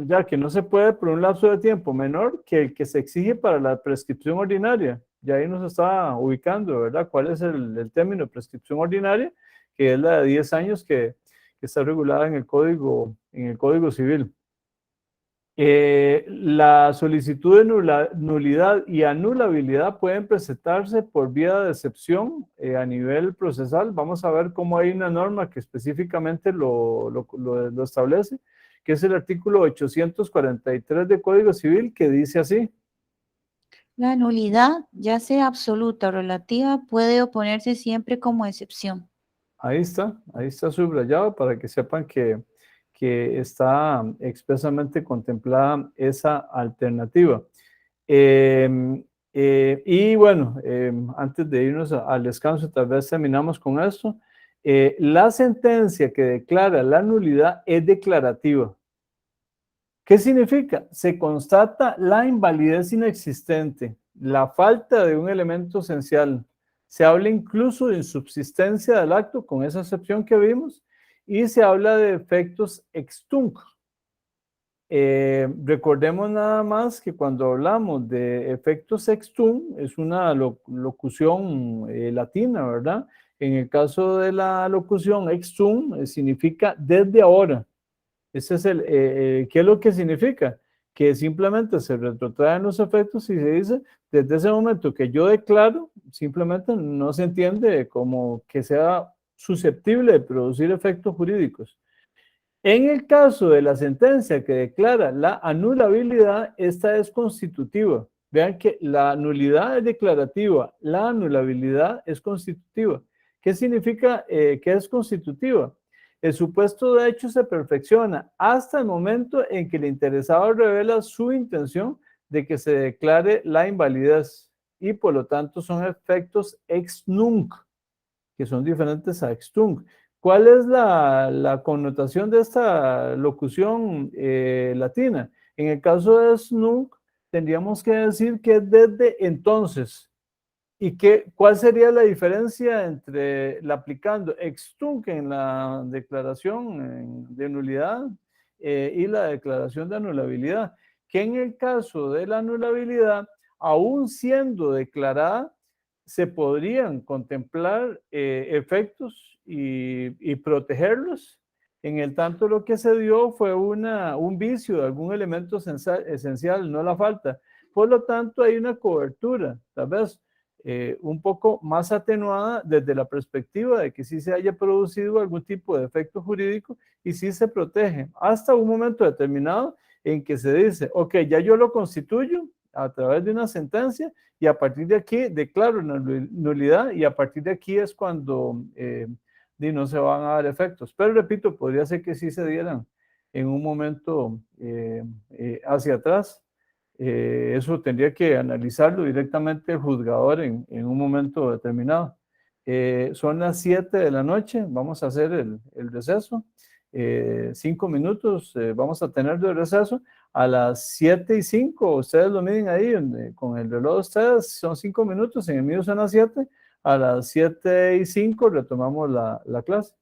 ya que no se puede por un lapso de tiempo menor que el que se exige para la prescripción ordinaria. Ya ahí nos está ubicando, ¿verdad? ¿Cuál es el término de prescripción ordinaria? Que es la de 10 años que está regulada en el Código Civil. La solicitud de nulidad y anulabilidad pueden presentarse por vía de excepción a nivel procesal. Vamos a ver cómo hay una norma que específicamente lo establece, que es el artículo 843 del Código Civil, que dice así. La nulidad, ya sea absoluta o relativa, puede oponerse siempre como excepción. Ahí está subrayado para que sepan que está expresamente contemplada esa alternativa. Y bueno, antes de irnos al descanso, tal vez terminamos con esto. La sentencia que declara la nulidad es declarativa. ¿Qué significa? Se constata la invalidez inexistente, la falta de un elemento esencial. Se habla incluso de insubsistencia del acto, con esa excepción que vimos, y se habla de efectos ex tunc. Recordemos nada más que cuando hablamos de efectos ex tunc, es una locución latina, ¿verdad? En el caso de la locución ex tunc, significa desde ahora. Ese es ¿qué es lo que significa? Que simplemente se retrotraen los efectos y se dice, desde ese momento que yo declaro, simplemente no se entiende como que sea susceptible de producir efectos jurídicos. En el caso de la sentencia que declara la anulabilidad, esta es constitutiva. Vean que la nulidad es declarativa, la anulabilidad es constitutiva. ¿Qué significa que es constitutiva? El supuesto de hecho se perfecciona hasta el momento en que el interesado revela su intención de que se declare la invalidez y por lo tanto son efectos ex nunc, que son diferentes a ex tunc. ¿Cuál es la connotación de esta locución latina? En el caso de ex nunc, tendríamos que decir que es desde entonces. ¿Y cuál sería la diferencia entre la aplicando ex tunc en la declaración de nulidad y la declaración de anulabilidad? Que en el caso de la anulabilidad, aún siendo declarada, se podrían contemplar efectos y protegerlos. En el tanto lo que se dio fue un vicio de algún elemento esencial, no la falta. Por lo tanto, hay una cobertura, tal vez un poco más atenuada desde la perspectiva de que sí se haya producido algún tipo de efecto jurídico y sí se protege hasta un momento determinado en que se dice, ok, ya yo lo constituyo a través de una sentencia y a partir de aquí declaro una nulidad y a partir de aquí es cuando no se van a dar efectos. Pero repito, podría ser que sí se dieran en un momento hacia atrás. Eso tendría que analizarlo directamente el juzgador en un momento determinado. Son las 7 de la noche, vamos a hacer el receso. 5 minutos vamos a tener de receso. A las 7:05, ustedes lo miden ahí con el reloj de ustedes, son 5 minutos, en el mío son las 7. A las 7:05 retomamos la clase.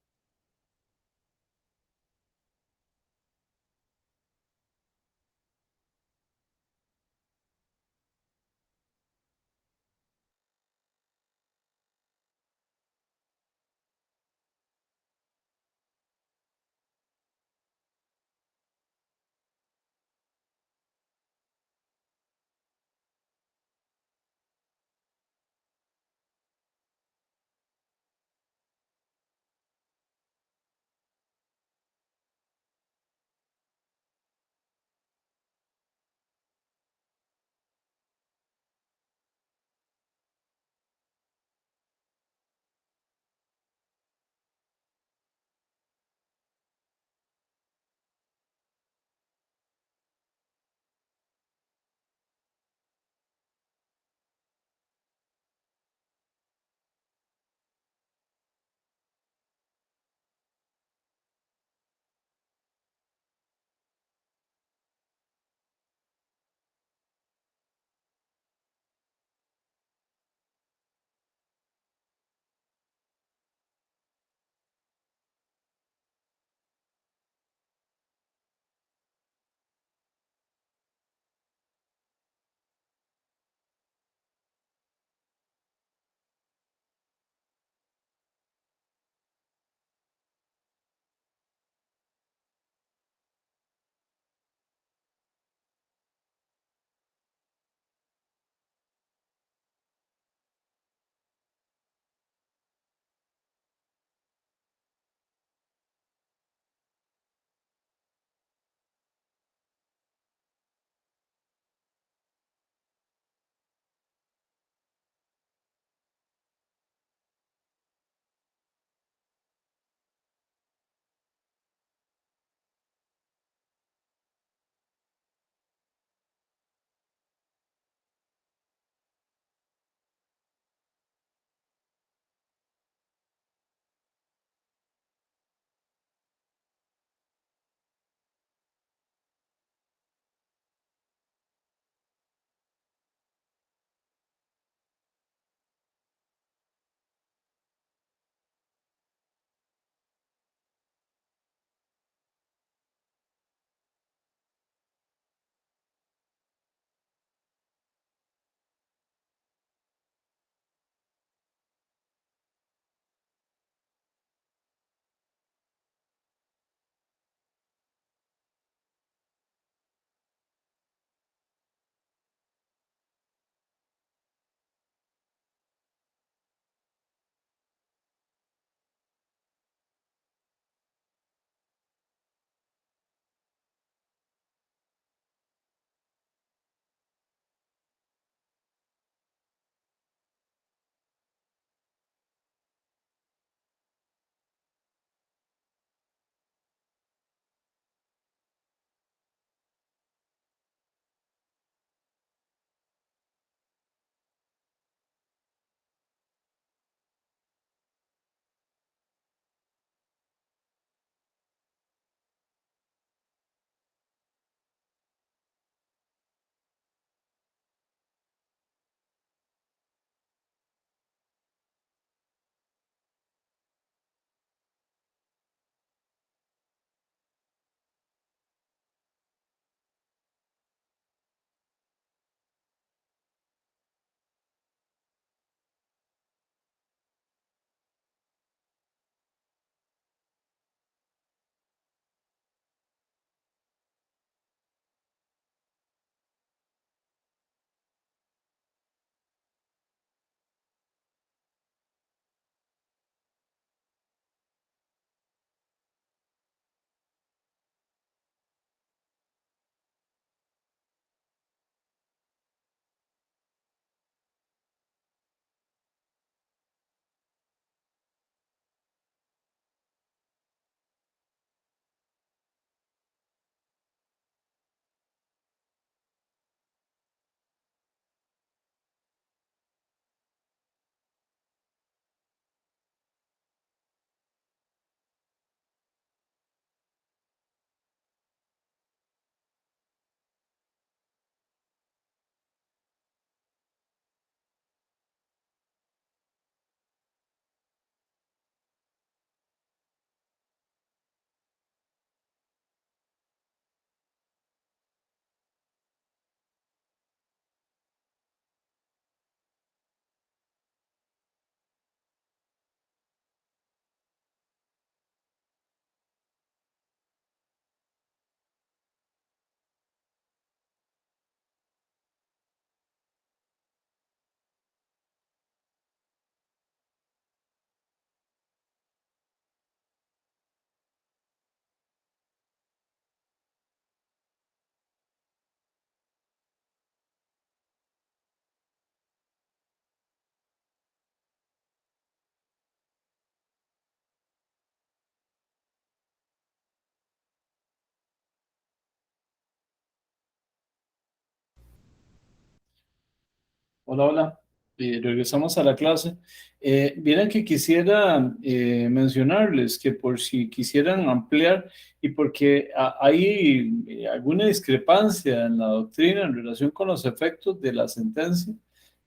Hola, hola. Regresamos a la clase. Vieran que quisiera mencionarles que por si quisieran ampliar y porque hay alguna discrepancia en la doctrina en relación con los efectos de la sentencia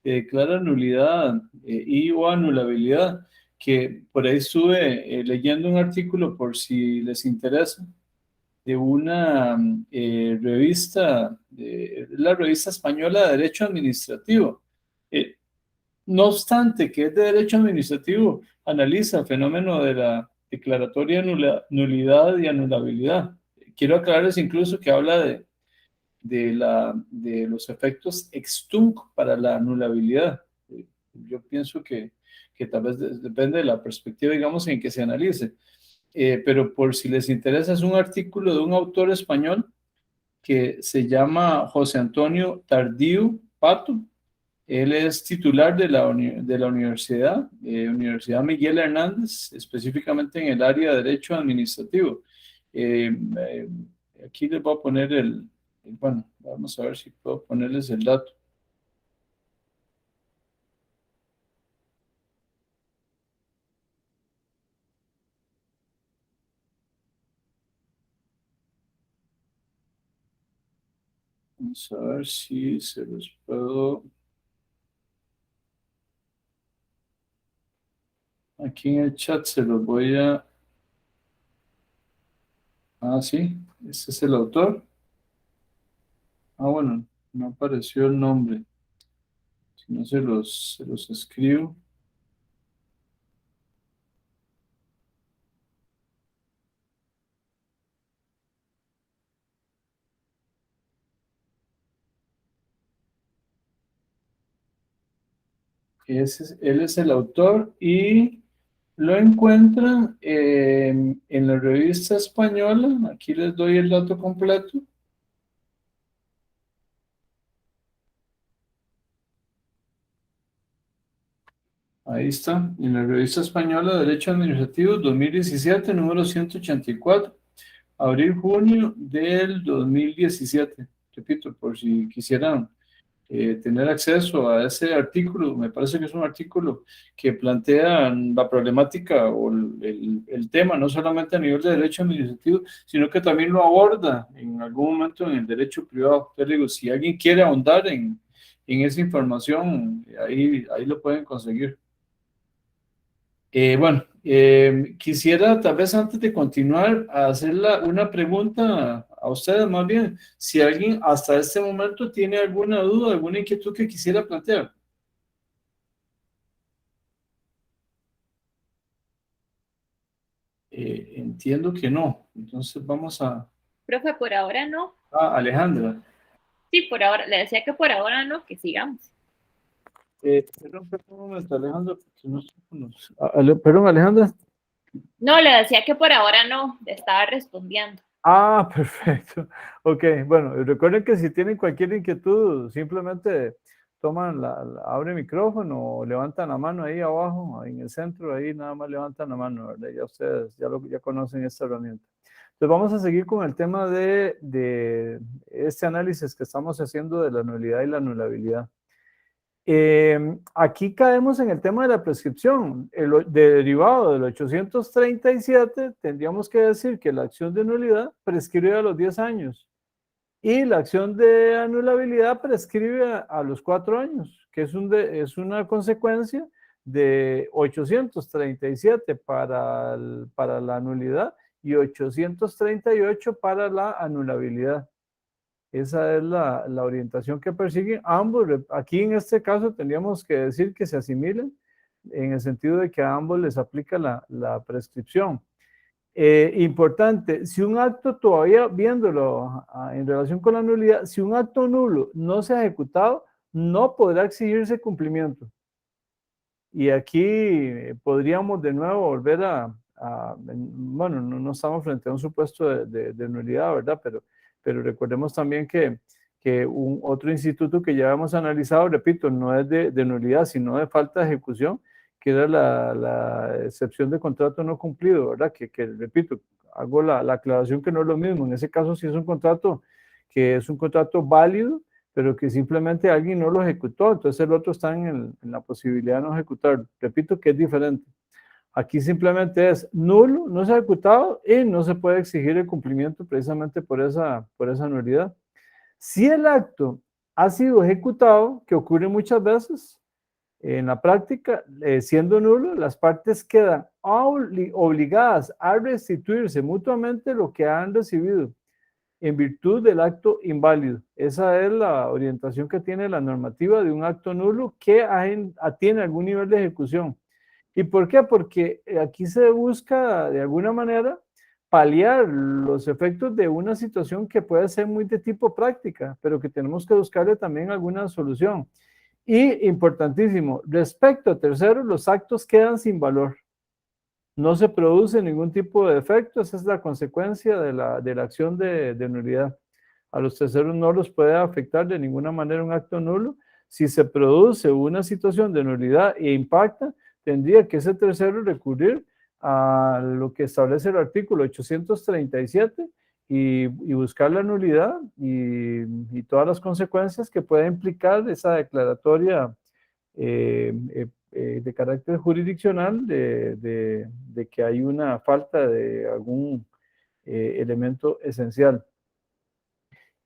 que declara nulidad y o anulabilidad, que por ahí estuve leyendo un artículo por si les interesa de una revista, la revista española de Derecho Administrativo. Eh, no obstante, que es de Derecho Administrativo, analiza el fenómeno de la declaratoria de nulidad y anulabilidad. Quiero aclararles incluso que habla de los efectos ex tunc para la anulabilidad. Yo pienso que tal vez depende de la perspectiva, digamos, en que se analice. Pero por si les interesa, es un artículo de un autor español que se llama José Antonio Tardío Pato. Él es titular de la universidad, Universidad Miguel Hernández, específicamente en el área de Derecho Administrativo. Eh, eh, Aquí les voy a poner bueno, vamos a ver si puedo ponerles el dato. Vamos a ver si se los puedo. Aquí en el chat se los voy a. Ah, sí, este es el autor. Ah, bueno, no apareció el nombre. Si no se los escribo. Él es el autor y lo encuentran en la revista española. Aquí les doy el dato completo. Ahí está, en la revista española Derecho Administrativo 2017, número 184, abril-junio del 2017. Repito, por si quisieran tener acceso a ese artículo. Me parece que es un artículo que plantea la problemática o el tema, no solamente a nivel de derecho administrativo, sino que también lo aborda en algún momento en el derecho privado. Entonces digo, si alguien quiere ahondar en esa información, ahí lo pueden conseguir. Bueno, quisiera tal vez antes de continuar a una pregunta a ustedes más bien, si alguien hasta este momento tiene alguna duda, alguna inquietud que quisiera plantear. Entiendo que no, entonces vamos Profe, por ahora no. a Alejandra. Sí, por ahora, le decía que por ahora no, que sigamos. Perdón, un momento, Alejandra, porque no sé perdón, Alejandra. No, le decía que por ahora no, le estaba respondiendo. Ah, perfecto. Ok, bueno, recuerden que si tienen cualquier inquietud, simplemente abren micrófono o levantan la mano ahí abajo, en el centro, ahí nada más levantan la mano, ¿verdad? Ya ustedes ya conocen esta herramienta. Entonces vamos a seguir con el tema de este análisis que estamos haciendo de la nulidad y la anulabilidad. Aquí caemos en el tema de la prescripción. Derivado del 837, tendríamos que decir que la acción de nulidad prescribe a los 10 años y la acción de anulabilidad prescribe a los 4 años, que es una consecuencia de 837 para la nulidad y 838 para la anulabilidad. Esa es la orientación que persiguen ambos. Aquí en este caso tendríamos que decir que se asimilan en el sentido de que a ambos les aplica la prescripción. Importante, si un acto todavía viéndolo en relación con la nulidad, si un acto nulo no se ha ejecutado, no podrá exigirse cumplimiento. Y aquí podríamos de nuevo volver bueno, no estamos frente a un supuesto de nulidad, ¿verdad? Pero recordemos también que otro instituto que ya hemos analizado, repito, no es de nulidad, sino de falta de ejecución, que era la excepción de contrato no cumplido, ¿verdad? Repito, hago la aclaración que no es lo mismo. En ese caso, si es un contrato que es un contrato válido, pero que simplemente alguien no lo ejecutó, entonces el otro está en la posibilidad de no ejecutar. Repito que es diferente. Aquí simplemente es nulo, no se ha ejecutado y no se puede exigir el cumplimiento precisamente por esa nulidad. Si el acto ha sido ejecutado, que ocurre muchas veces en la práctica, siendo nulo, las partes quedan obligadas a restituirse mutuamente lo que han recibido en virtud del acto inválido. Esa es la orientación que tiene la normativa de un acto nulo que tiene algún nivel de ejecución. ¿Y por qué? Porque aquí se busca de alguna manera paliar los efectos de una situación que puede ser muy de tipo práctica, pero que tenemos que buscarle también alguna solución. Y importantísimo, respecto a terceros, los actos quedan sin valor. No se produce ningún tipo de efecto, esa es la consecuencia de la acción de nulidad. A los terceros no los puede afectar de ninguna manera un acto nulo. Si se produce una situación de nulidad e impacta, tendría que ese tercero recurrir a lo que establece el artículo 837 y buscar la nulidad y todas las consecuencias que puede implicar esa declaratoria de carácter jurisdiccional de que hay una falta de algún elemento esencial.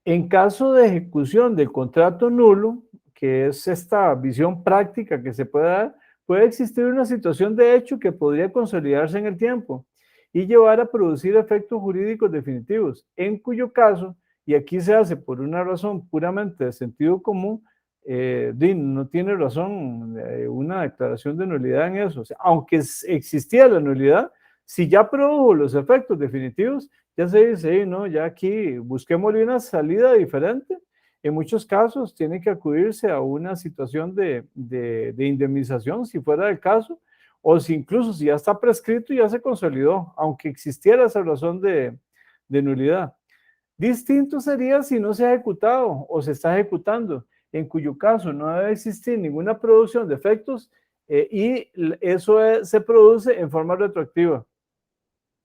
En caso de ejecución del contrato nulo, que es esta visión práctica que se puede dar, puede existir una situación de hecho que podría consolidarse en el tiempo y llevar a producir efectos jurídicos definitivos, en cuyo caso, y aquí se hace por una razón puramente de sentido común, no tiene razón una declaración de nulidad en eso. O sea, aunque existía la nulidad, si ya produjo los efectos definitivos, ya se dice, no, ya aquí busquémosle una salida diferente. En muchos casos tiene que acudirse a una situación de indemnización, si fuera el caso, o si incluso si ya está prescrito y ya se consolidó, aunque existiera esa razón de nulidad. Distinto sería si no se ha ejecutado o se está ejecutando, en cuyo caso no debe existir ninguna producción de efectos y eso se produce en forma retroactiva.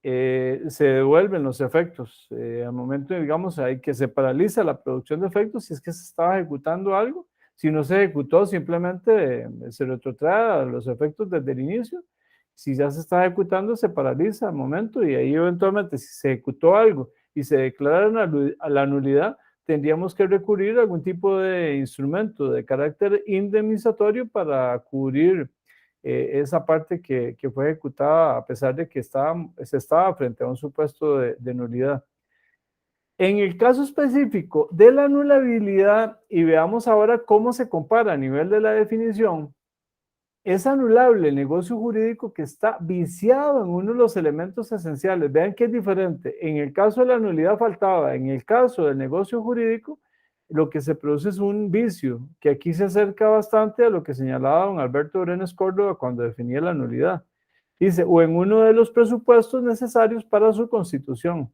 Se devuelven los efectos. Al momento, digamos, hay que se paraliza la producción de efectos si es que se estaba ejecutando algo. Si no se ejecutó, simplemente se retrotrae los efectos desde el inicio. Si ya se está ejecutando, se paraliza al momento y ahí eventualmente si se ejecutó algo y se declara la nulidad, tendríamos que recurrir a algún tipo de instrumento de carácter indemnizatorio para cubrir esa parte que fue ejecutada a pesar de que se estaba frente a un supuesto de nulidad. En el caso específico de la anulabilidad, y veamos ahora cómo se compara a nivel de la definición, es anulable el negocio jurídico que está viciado en uno de los elementos esenciales. Vean que es diferente. En el caso de la nulidad faltaba, en el caso del negocio jurídico, lo que se produce es un vicio, que aquí se acerca bastante a lo que señalaba don Alberto Brenes Córdoba cuando definía la nulidad. Dice, o en uno de los presupuestos necesarios para su constitución.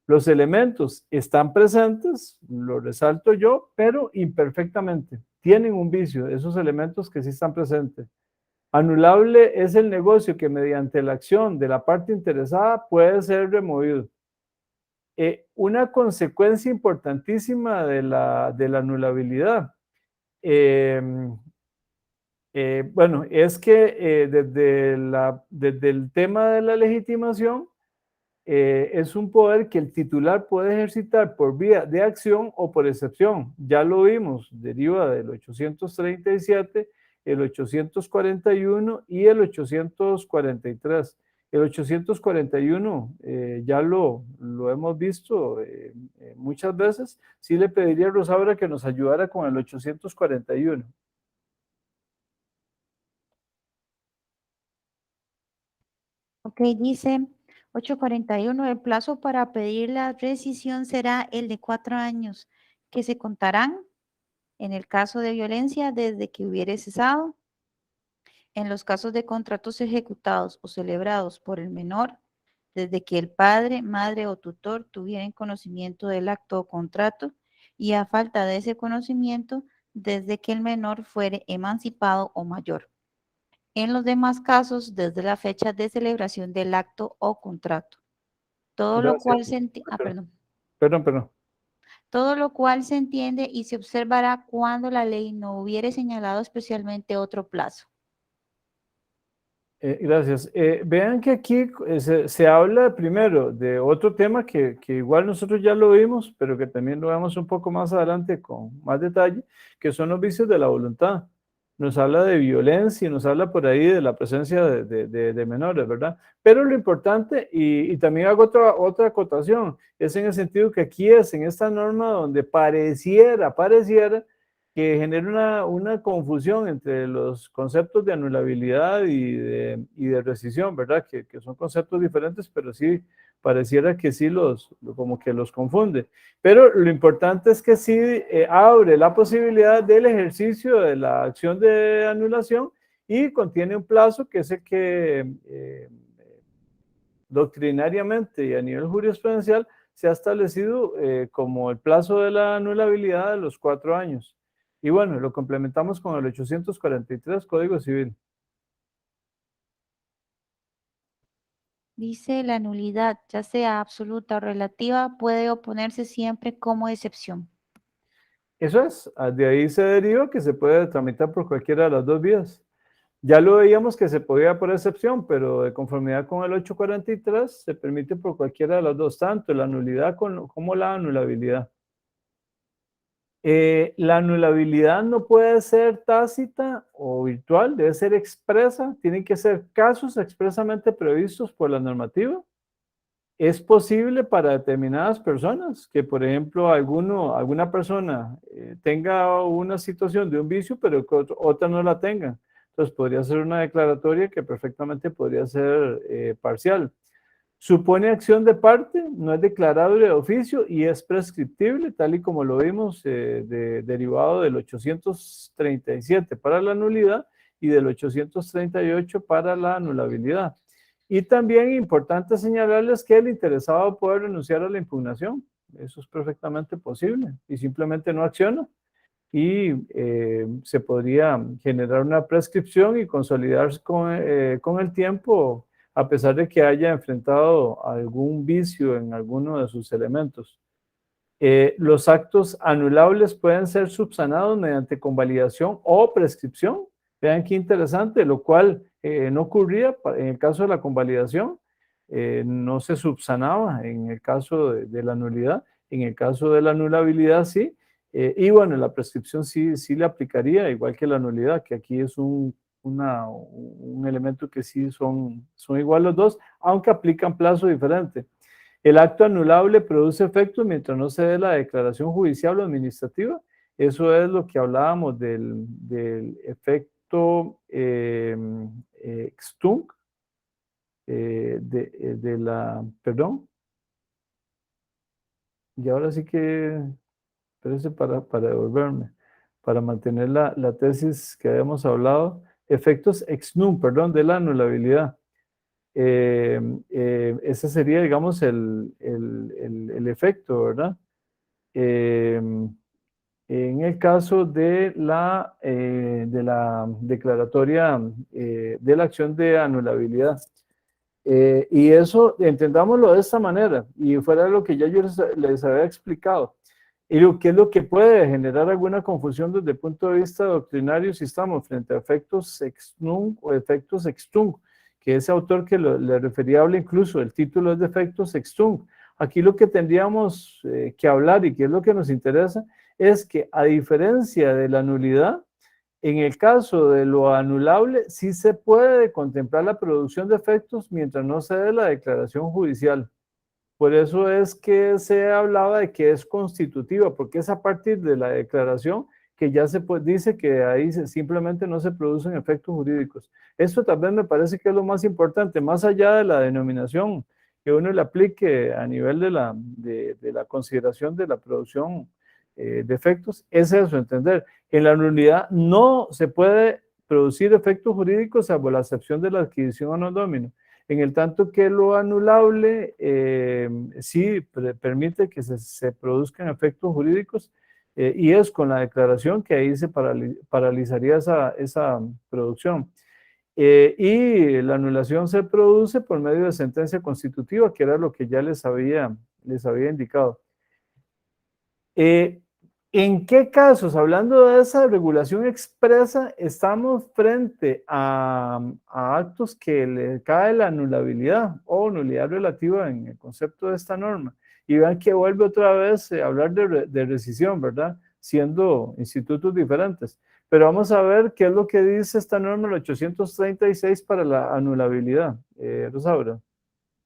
Los elementos están presentes, lo resalto yo, pero imperfectamente. Tienen un vicio, esos elementos que sí están presentes. Anulable es el negocio que mediante la acción de la parte interesada puede ser removido. Una consecuencia importantísima de la anulabilidad, bueno, es que desde el tema de la legitimación, es un poder que el titular puede ejercitar por vía de acción o por excepción. Ya lo vimos, deriva del 837, el 841 y el 843. El 841 ya lo hemos visto muchas veces. Sí le pediría a Rosaura que nos ayudara con el 841. Ok, dice 841, el plazo para pedir la rescisión será el de 4 años, que se contarán en el caso de violencia desde que hubiere cesado. En los casos de contratos ejecutados o celebrados por el menor, desde que el padre, madre o tutor tuvieran conocimiento del acto o contrato y a falta de ese conocimiento, desde que el menor fuere emancipado o mayor. En los demás casos, desde la fecha de celebración del acto o contrato. Todo lo Gracias. cual se entiende. Perdón. todo lo cual se entiende y se observará cuando la ley no hubiere señalado especialmente otro plazo. Gracias. Vean que aquí se habla primero de otro tema que igual nosotros ya lo vimos, pero que también lo vemos un poco más adelante con más detalle, que son los vicios de la voluntad. Nos habla de violencia y nos habla por ahí de la presencia de menores, ¿verdad? Pero lo importante, y también hago otra acotación, es en el sentido que aquí es en esta norma donde pareciera que genera una confusión entre los conceptos de anulabilidad y de rescisión, ¿verdad? Que son conceptos diferentes, pero sí pareciera que sí como que los confunde. Pero lo importante es que sí abre la posibilidad del ejercicio de la acción de anulación y contiene un plazo que es el que doctrinariamente y a nivel jurisprudencial se ha establecido como el plazo de la anulabilidad de los 4 años. Y bueno, lo complementamos con el 843 Código Civil. Dice la nulidad, ya sea absoluta o relativa, puede oponerse siempre como excepción. Eso es, de ahí se deriva que se puede tramitar por cualquiera de las dos vías. Ya lo veíamos que se podía por excepción, pero de conformidad con el 843 se permite por cualquiera de las dos, tanto la nulidad como la anulabilidad. La anulabilidad no puede ser tácita o virtual, debe ser expresa, tienen que ser casos expresamente previstos por la normativa. Es posible para determinadas personas que, por ejemplo, alguna persona tenga una situación de un vicio, pero que otra no la tenga. Entonces, podría ser una declaratoria que perfectamente podría ser parcial. Supone acción de parte, no es declarable de oficio y es prescriptible, tal y como lo vimos derivado del 837 para la nulidad y del 838 para la anulabilidad. Y también importante señalarles que el interesado puede renunciar a la impugnación. Eso es perfectamente posible y simplemente no acciona. Y se podría generar una prescripción y consolidarse con el tiempo, a pesar de que haya enfrentado algún vicio en alguno de sus elementos. Los actos anulables pueden ser subsanados mediante convalidación o prescripción. Vean qué interesante, lo cual no ocurría en el caso de la convalidación, no se subsanaba en el caso de la nulidad, en el caso de la anulabilidad sí, y bueno, la prescripción sí le aplicaría, igual que la nulidad, que aquí es un elemento que sí son igual los dos, aunque aplican plazo diferente. El acto anulable produce efectos mientras no se dé la declaración judicial o administrativa. Eso es lo que hablábamos del efecto extunc, perdón. Y ahora sí que, espérese para devolverme, para mantener la tesis que habíamos hablado, efectos ex nunc, perdón, de la anulabilidad. Ese sería, digamos, el efecto, ¿verdad? En el caso de la declaratoria de la acción de anulabilidad. Y eso, entendámoslo de esta manera, y fuera de lo que ya yo les había explicado. Y qué es lo que puede generar alguna confusión desde el punto de vista doctrinario si estamos frente a efectos ex nunc o efectos ex tunc, que ese autor que le refería habla incluso, el título es de efectos ex tunc. Aquí lo que tendríamos que hablar y que es lo que nos interesa es que a diferencia de la nulidad, en el caso de lo anulable, sí se puede contemplar la producción de efectos mientras no se dé la declaración judicial. Por eso es que se hablaba de que es constitutiva, porque es a partir de la declaración que ya se dice que ahí simplemente no se producen efectos jurídicos. Esto también me parece que es lo más importante, más allá de la denominación que uno le aplique a nivel de la consideración de la producción de efectos, es eso, entender. En la nulidad no se puede producir efectos jurídicos salvo la excepción de la adquisición o no dominio. En el tanto que lo anulable sí permite que se produzcan efectos jurídicos y es con la declaración que ahí se paralizaría esa producción. Y la anulación se produce por medio de sentencia constitutiva, que era lo que ya les había indicado. ¿En qué casos, hablando de esa regulación expresa, estamos frente a actos que le cae la anulabilidad o nulidad relativa en el concepto de esta norma? Y vean que vuelve otra vez a hablar de rescisión, ¿verdad? Siendo institutos diferentes. Pero vamos a ver qué es lo que dice esta norma, el 836, para la anulabilidad. Rosaura.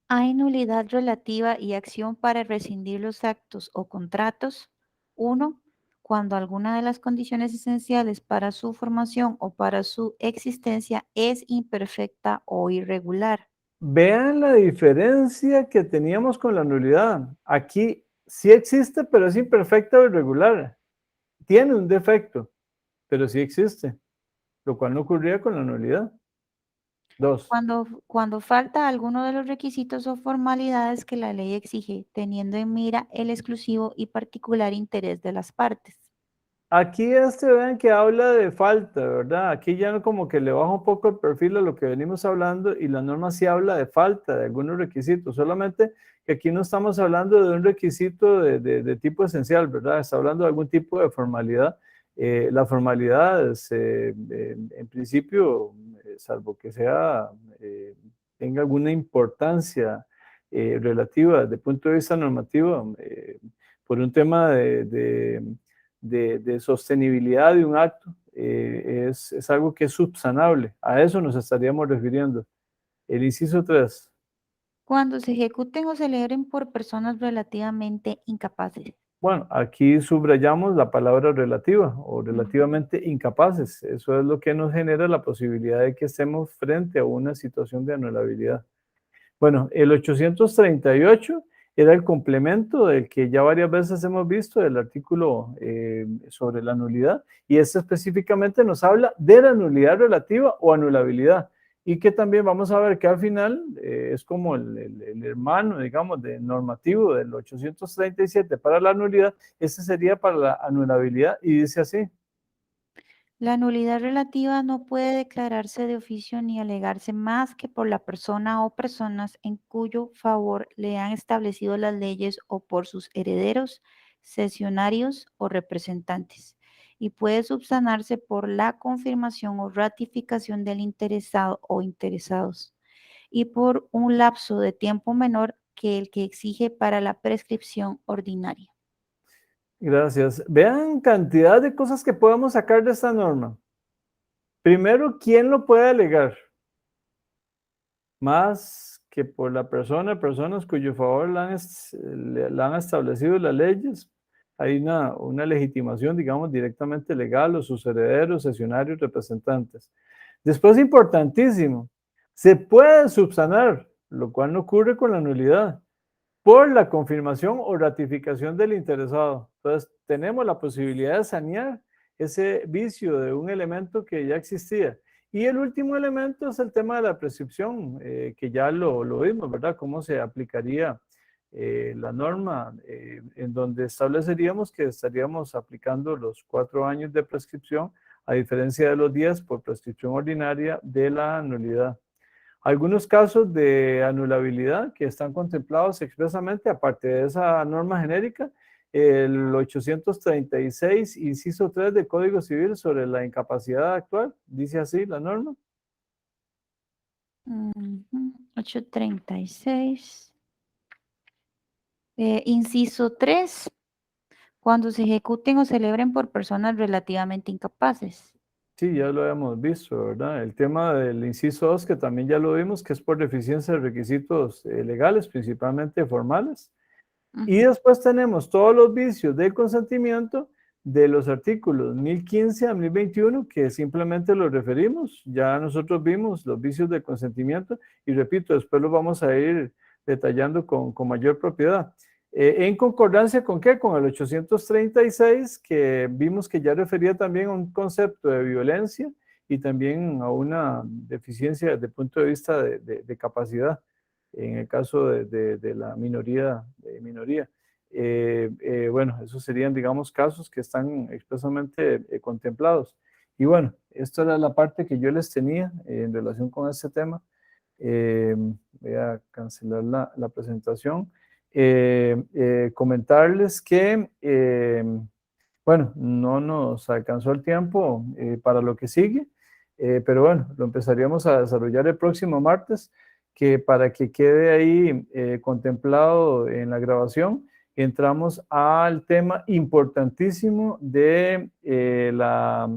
Hay nulidad relativa y acción para rescindir los actos o contratos. Uno, cuando alguna de las condiciones esenciales para su formación o para su existencia es imperfecta o irregular. Vean la diferencia que teníamos con la nulidad. Aquí sí existe, pero es imperfecta o irregular. Tiene un defecto, pero sí existe, lo cual no ocurría con la nulidad. Dos. Cuando falta alguno de los requisitos o formalidades que la ley exige, teniendo en mira el exclusivo y particular interés de las partes. Aquí vean que habla de falta, ¿verdad? Aquí ya como que le baja un poco el perfil a lo que venimos hablando y la norma sí habla de falta de algunos requisitos, solamente que aquí no estamos hablando de un requisito de tipo esencial, ¿verdad? Está hablando de algún tipo de formalidad. La formalidad es, en principio, salvo que tenga alguna importancia relativa desde el punto de vista normativo, por un tema de sostenibilidad de un acto, es algo que es subsanable. A eso nos estaríamos refiriendo. El inciso 3. Cuando se ejecuten o celebren por personas relativamente incapaces. Bueno, aquí subrayamos la palabra relativa o relativamente incapaces. Eso es lo que nos genera la posibilidad de que estemos frente a una situación de anulabilidad. Bueno, el 838 era el complemento del que ya varias veces hemos visto, del artículo sobre la nulidad, y este específicamente nos habla de la nulidad relativa o anulabilidad, y que también vamos a ver que al final es como el hermano, digamos, de normativo del 837 para la nulidad, ese sería para la anulabilidad, y dice así. La nulidad relativa no puede declararse de oficio ni alegarse más que por la persona o personas en cuyo favor le han establecido las leyes o por sus herederos, cesionarios o representantes, y puede subsanarse por la confirmación o ratificación del interesado o interesados, y por un lapso de tiempo menor que el que exige para la prescripción ordinaria. Gracias. Vean cantidad de cosas que podemos sacar de esta norma. Primero, ¿quién lo puede alegar? Más que por la persona, personas cuyo favor la han establecido las leyes. Hay una legitimación, digamos, directamente legal, o sus herederos, cesionarios, representantes. Después, importantísimo, se puede subsanar, lo cual no ocurre con la nulidad, por la confirmación o ratificación del interesado. Entonces, tenemos la posibilidad de sanear ese vicio de un elemento que ya existía. Y el último elemento es el tema de la prescripción, que ya lo vimos, ¿verdad? Cómo se aplicaría la norma en donde estableceríamos que estaríamos aplicando los 4 años de prescripción, a diferencia de los 10 por prescripción ordinaria de la nulidad. Algunos casos de anulabilidad que están contemplados expresamente, aparte de esa norma genérica, el 836, inciso 3 del Código Civil sobre la incapacidad actual, dice así la norma. 836. Inciso 3. Cuando se ejecuten o celebren por personas relativamente incapaces. Sí, ya lo habíamos visto, ¿verdad? El tema del inciso 2, que también ya lo vimos, que es por deficiencia de requisitos legales, principalmente formales. Y después tenemos todos los vicios del consentimiento de los artículos 1015 a 1021, que simplemente los referimos. Ya nosotros vimos los vicios del consentimiento y repito, después los vamos a ir detallando con mayor propiedad. ¿En concordancia con qué? Con el 836, que vimos que ya refería también a un concepto de violencia y también a una deficiencia desde el punto de vista de capacidad, en el caso de la minoría. Bueno, esos serían, digamos, casos que están expresamente contemplados. Y bueno, esto era la parte que yo les tenía en relación con este tema. Voy a cancelar la presentación. comentarles que, bueno, no nos alcanzó el tiempo para lo que sigue, pero bueno, lo empezaríamos a desarrollar el próximo martes, que para que quede ahí contemplado en la grabación, entramos al tema importantísimo de la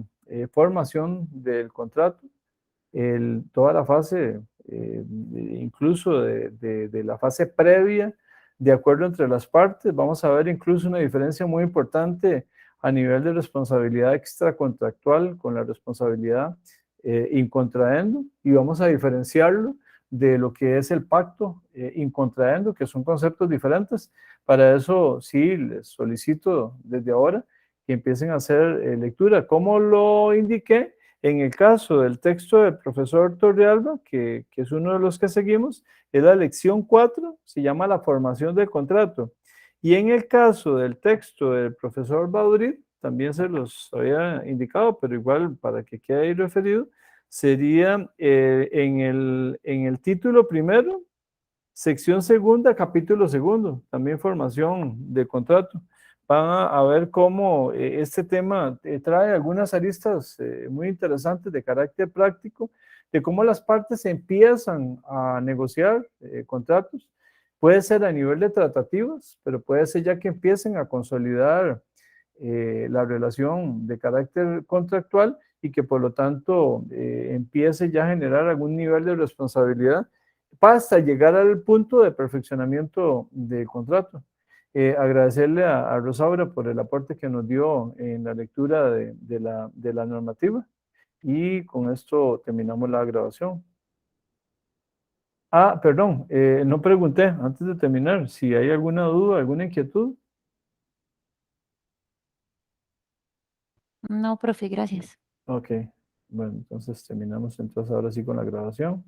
formación del contrato, toda la fase, incluso de la fase previa, de acuerdo entre las partes. Vamos a ver incluso una diferencia muy importante a nivel de responsabilidad extracontractual con la responsabilidad in contraendo, y vamos a diferenciarlo de lo que es el pacto in contraendo, que son conceptos diferentes. Para eso sí les solicito desde ahora que empiecen a hacer lectura. Como lo indiqué, en el caso del texto del profesor Torrealba, que es uno de los que seguimos, es la lección 4, se llama la formación del contrato. Y en el caso del texto del profesor Baudrit, también se los había indicado, pero igual para que quede ahí referido, sería en el título primero, sección segunda, capítulo segundo, también formación de contrato. Van a ver cómo este tema trae algunas aristas muy interesantes de carácter práctico, de cómo las partes empiezan a negociar contratos. Puede ser a nivel de tratativas, pero puede ser ya que empiecen a consolidar la relación de carácter contractual y que por lo tanto empiece ya a generar algún nivel de responsabilidad hasta llegar al punto de perfeccionamiento del contrato. Agradecerle a Rosaura por el aporte que nos dio en la lectura de la normativa, y con esto terminamos la grabación. Ah, perdón, no pregunté antes de terminar si hay alguna duda, alguna inquietud. No, profe, gracias. Ok, bueno, entonces terminamos entonces ahora sí con la grabación.